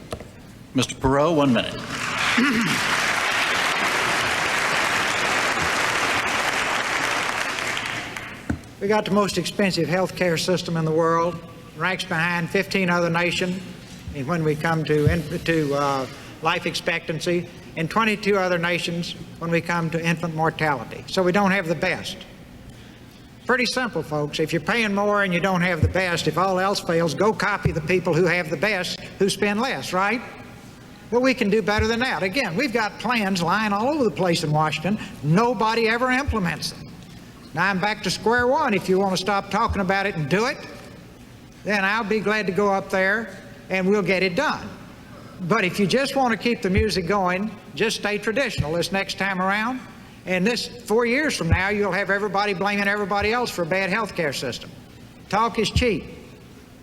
Mr. Perot, 1 minute. We got the most expensive health care system in the world, ranks behind 15 other nations when we come to life expectancy, and 22 other nations when we come to infant mortality. So we don't have the best. Pretty simple, folks. If you're paying more and you don't have the best, if all else fails, go copy the people who have the best who spend less, right? Well, we can do better than that. Again, we've got plans lying all over the place in Washington. Nobody ever implements them. Now I'm back to square one. If you want to stop talking about it and do it, then I'll be glad to go up there and we'll get it done. But if you just want to keep the music going, just stay traditional this next time around. And this 4 years from now, you'll have everybody blaming everybody else for a bad health care system. Talk is cheap.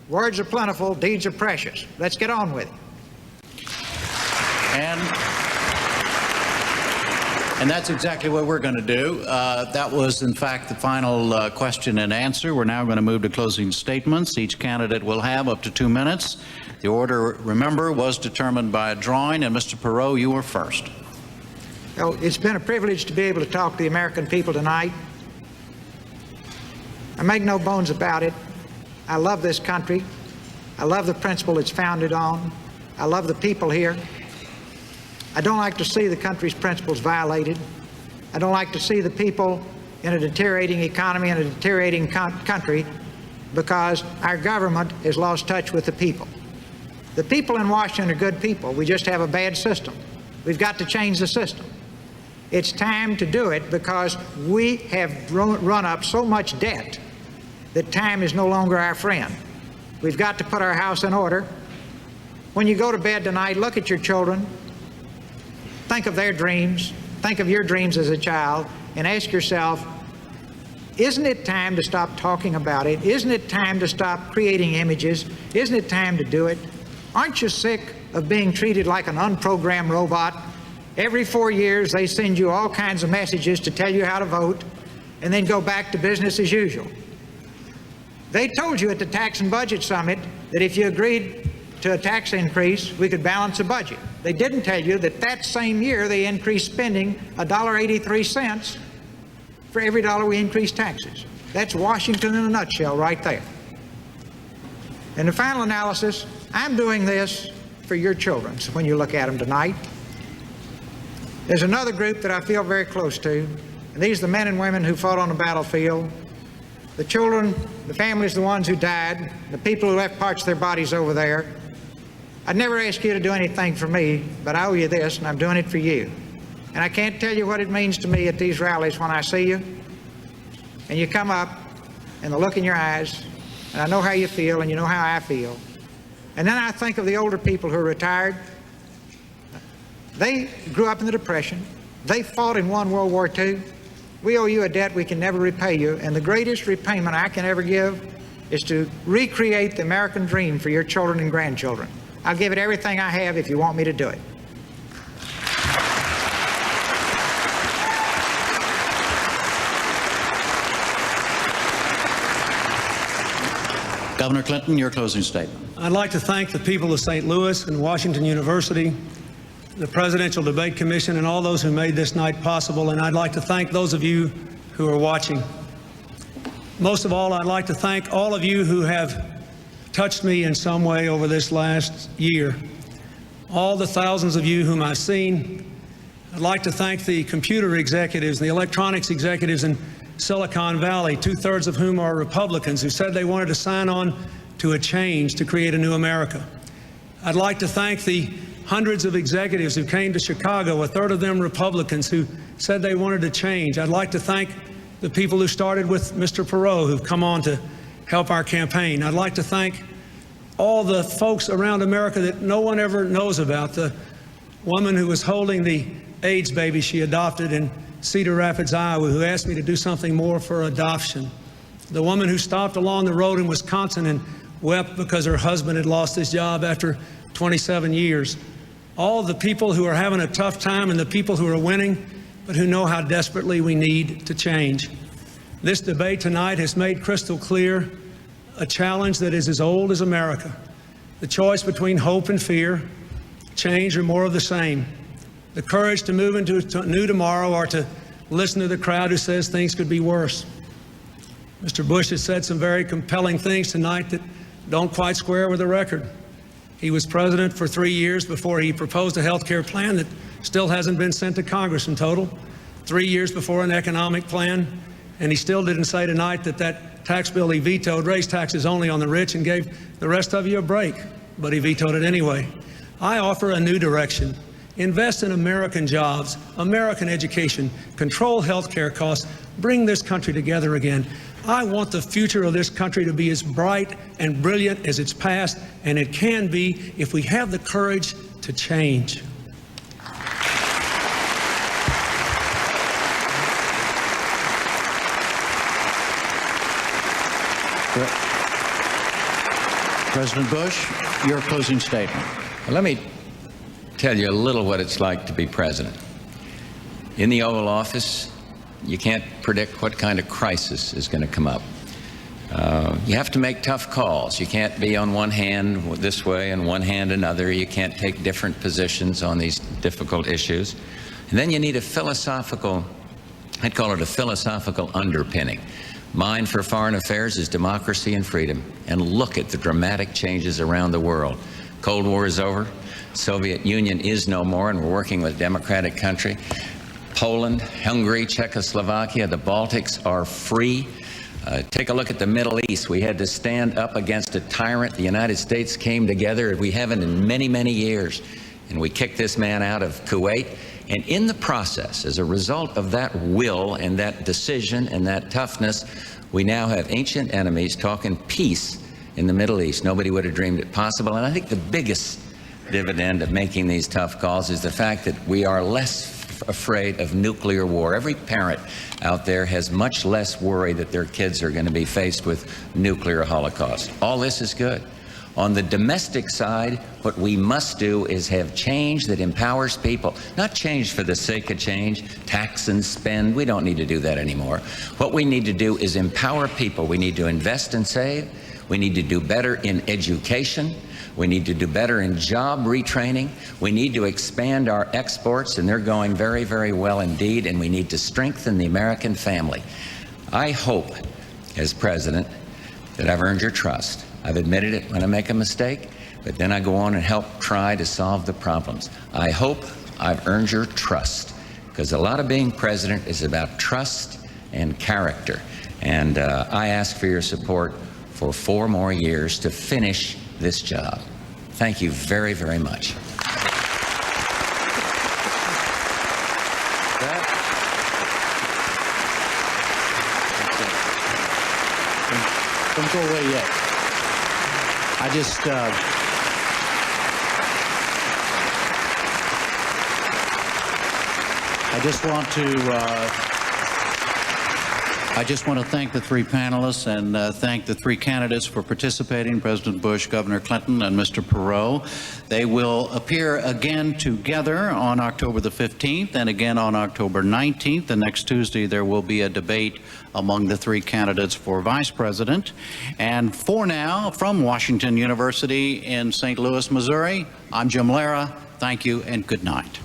Words are plentiful. Deeds are precious. Let's get on with it. And that's exactly what we're going to do. That was, in fact, the final question and answer. We're now going to move to closing statements. Each candidate will have up to 2 minutes. The order, remember, was determined by a drawing, and Mr. Perot, you were first. Well, it's been a privilege to be able to talk to the American people tonight. I make no bones about it. I love this country. I love the principle it's founded on. I love the people here. I don't like to see the country's principles violated. I don't like to see the people in a deteriorating economy and a deteriorating country because our government has lost touch with the people. The people in Washington are good people. We just have a bad system. We've got to change the system. It's time to do it because we have run up so much debt that time is no longer our friend. We've got to put our house in order. When you go to bed tonight, look at your children. Think of their dreams. Think of your dreams as a child and ask yourself, isn't it time to stop talking about it? Isn't it time to stop creating images? Isn't it time to do it? Aren't you sick of being treated like an unprogrammed robot? Every 4 years, they send you all kinds of messages to tell you how to vote and then go back to business as usual. They told you at the Tax and Budget Summit that if you agreed to a tax increase, we could balance a budget. They didn't tell you that that same year they increased spending $1.83 for every dollar we increased taxes. That's Washington in a nutshell right there. In the final analysis, I'm doing this for your children. So when you look at them tonight, there's another group that I feel very close to, and these are the men and women who fought on the battlefield, the children, the families, the ones who died, the people who left parts of their bodies over there. I'd never ask you to do anything for me, but I owe you this, and I'm doing it for you. And I can't tell you what it means to me at these rallies when I see you, and you come up, and the look in your eyes, and I know how you feel, and you know how I feel. And then I think of the older people who are retired. They grew up in the Depression. They fought and won World War II. We owe you a debt we can never repay you, and the greatest repayment I can ever give is to recreate the American dream for your children and grandchildren. I'll give it everything I have if you want me to do it. Governor Clinton, your closing statement. I'd like to thank the people of St. Louis and Washington University, the Presidential Debate Commission, and all those who made this night possible. And I'd like to thank those of you who are watching. Most of all, I'd like to thank all of you who have touched me in some way over this last year. All the thousands of you whom I've seen. I'd like to thank the computer executives, the electronics executives in Silicon Valley, 2/3 of whom are Republicans, who said they wanted to sign on to a change to create a new America. I'd like to thank the hundreds of executives who came to Chicago, 1/3 of them Republicans, who said they wanted to change. I'd like to thank the people who started with Mr. Perot, who've come on to help our campaign. I'd like to thank all the folks around America that no one ever knows about. The woman who was holding the AIDS baby she adopted in Cedar Rapids, Iowa, who asked me to do something more for adoption. The woman who stopped along the road in Wisconsin and wept because her husband had lost his job after 27 years. All the people who are having a tough time and the people who are winning, but who know how desperately we need to change. This debate tonight has made crystal clear a challenge that is as old as America. The choice between hope and fear, change or more of the same. The courage to move into a new tomorrow or to listen to the crowd who says things could be worse. Mr. Bush has said some very compelling things tonight that don't quite square with the record. He was president for 3 years before he proposed a health care plan that still hasn't been sent to Congress in total, 3 years before an economic plan, and he still didn't say tonight that that tax bill he vetoed raised taxes only on the rich and gave the rest of you a break, but he vetoed it anyway. I offer a new direction. Invest in American jobs, American education, control health care costs, bring this country together again. I want the future of this country to be as bright and brilliant as its past, and it can be if we have the courage to change. President Bush, your closing statement. Well, let me tell you a little what it's like to be president. In the Oval Office, you can't predict what kind of crisis is going to come up. You have to make tough calls. You can't be on one hand this way and one hand another. You can't take different positions on these difficult issues. And then you need a philosophical, I'd call it a philosophical underpinning. Mine for foreign affairs is democracy and freedom. And look at the dramatic changes around the world. Cold War is over. Soviet Union is no more, and we're working with a democratic country. Poland, Hungary, Czechoslovakia, the Baltics are free. Take a look at the Middle East. We had to stand up against a tyrant. The United States came together, and we haven't in many, many years. And we kicked this man out of Kuwait. And in the process, as a result of that will and that decision and that toughness, we now have ancient enemies talking peace in the Middle East. Nobody would have dreamed it possible. And I think the biggest dividend of making these tough calls is the fact that we are less afraid of nuclear war. Every parent out there has much less worry that their kids are going to be faced with nuclear holocaust. All this is good. On the domestic side, what we must do is have change that empowers people, not change for the sake of change, tax and spend. We don't need to do that anymore. What we need to do is empower people. We need to invest and save. We need to do better in education. We need to do better in job retraining. We need to expand our exports, and they're going very, very well indeed, and we need to strengthen the American family. I hope, as president, that I've earned your trust. I've admitted it when I make a mistake, but then I go on and help try to solve the problems. I hope I've earned your trust, because a lot of being president is about trust and character. And I ask for your support for 4 more years to finish this job. Thank you very, very much. Don't go away yet. I just want to thank the 3 panelists and thank the 3 candidates for participating, President Bush, Governor Clinton, and Mr. Perot. They will appear again together on October the 15th and again on October 19th. The next Tuesday, there will be a debate among the 3 candidates for Vice President. And for now, from Washington University in St. Louis, Missouri, I'm Jim Lara. Thank you and good night.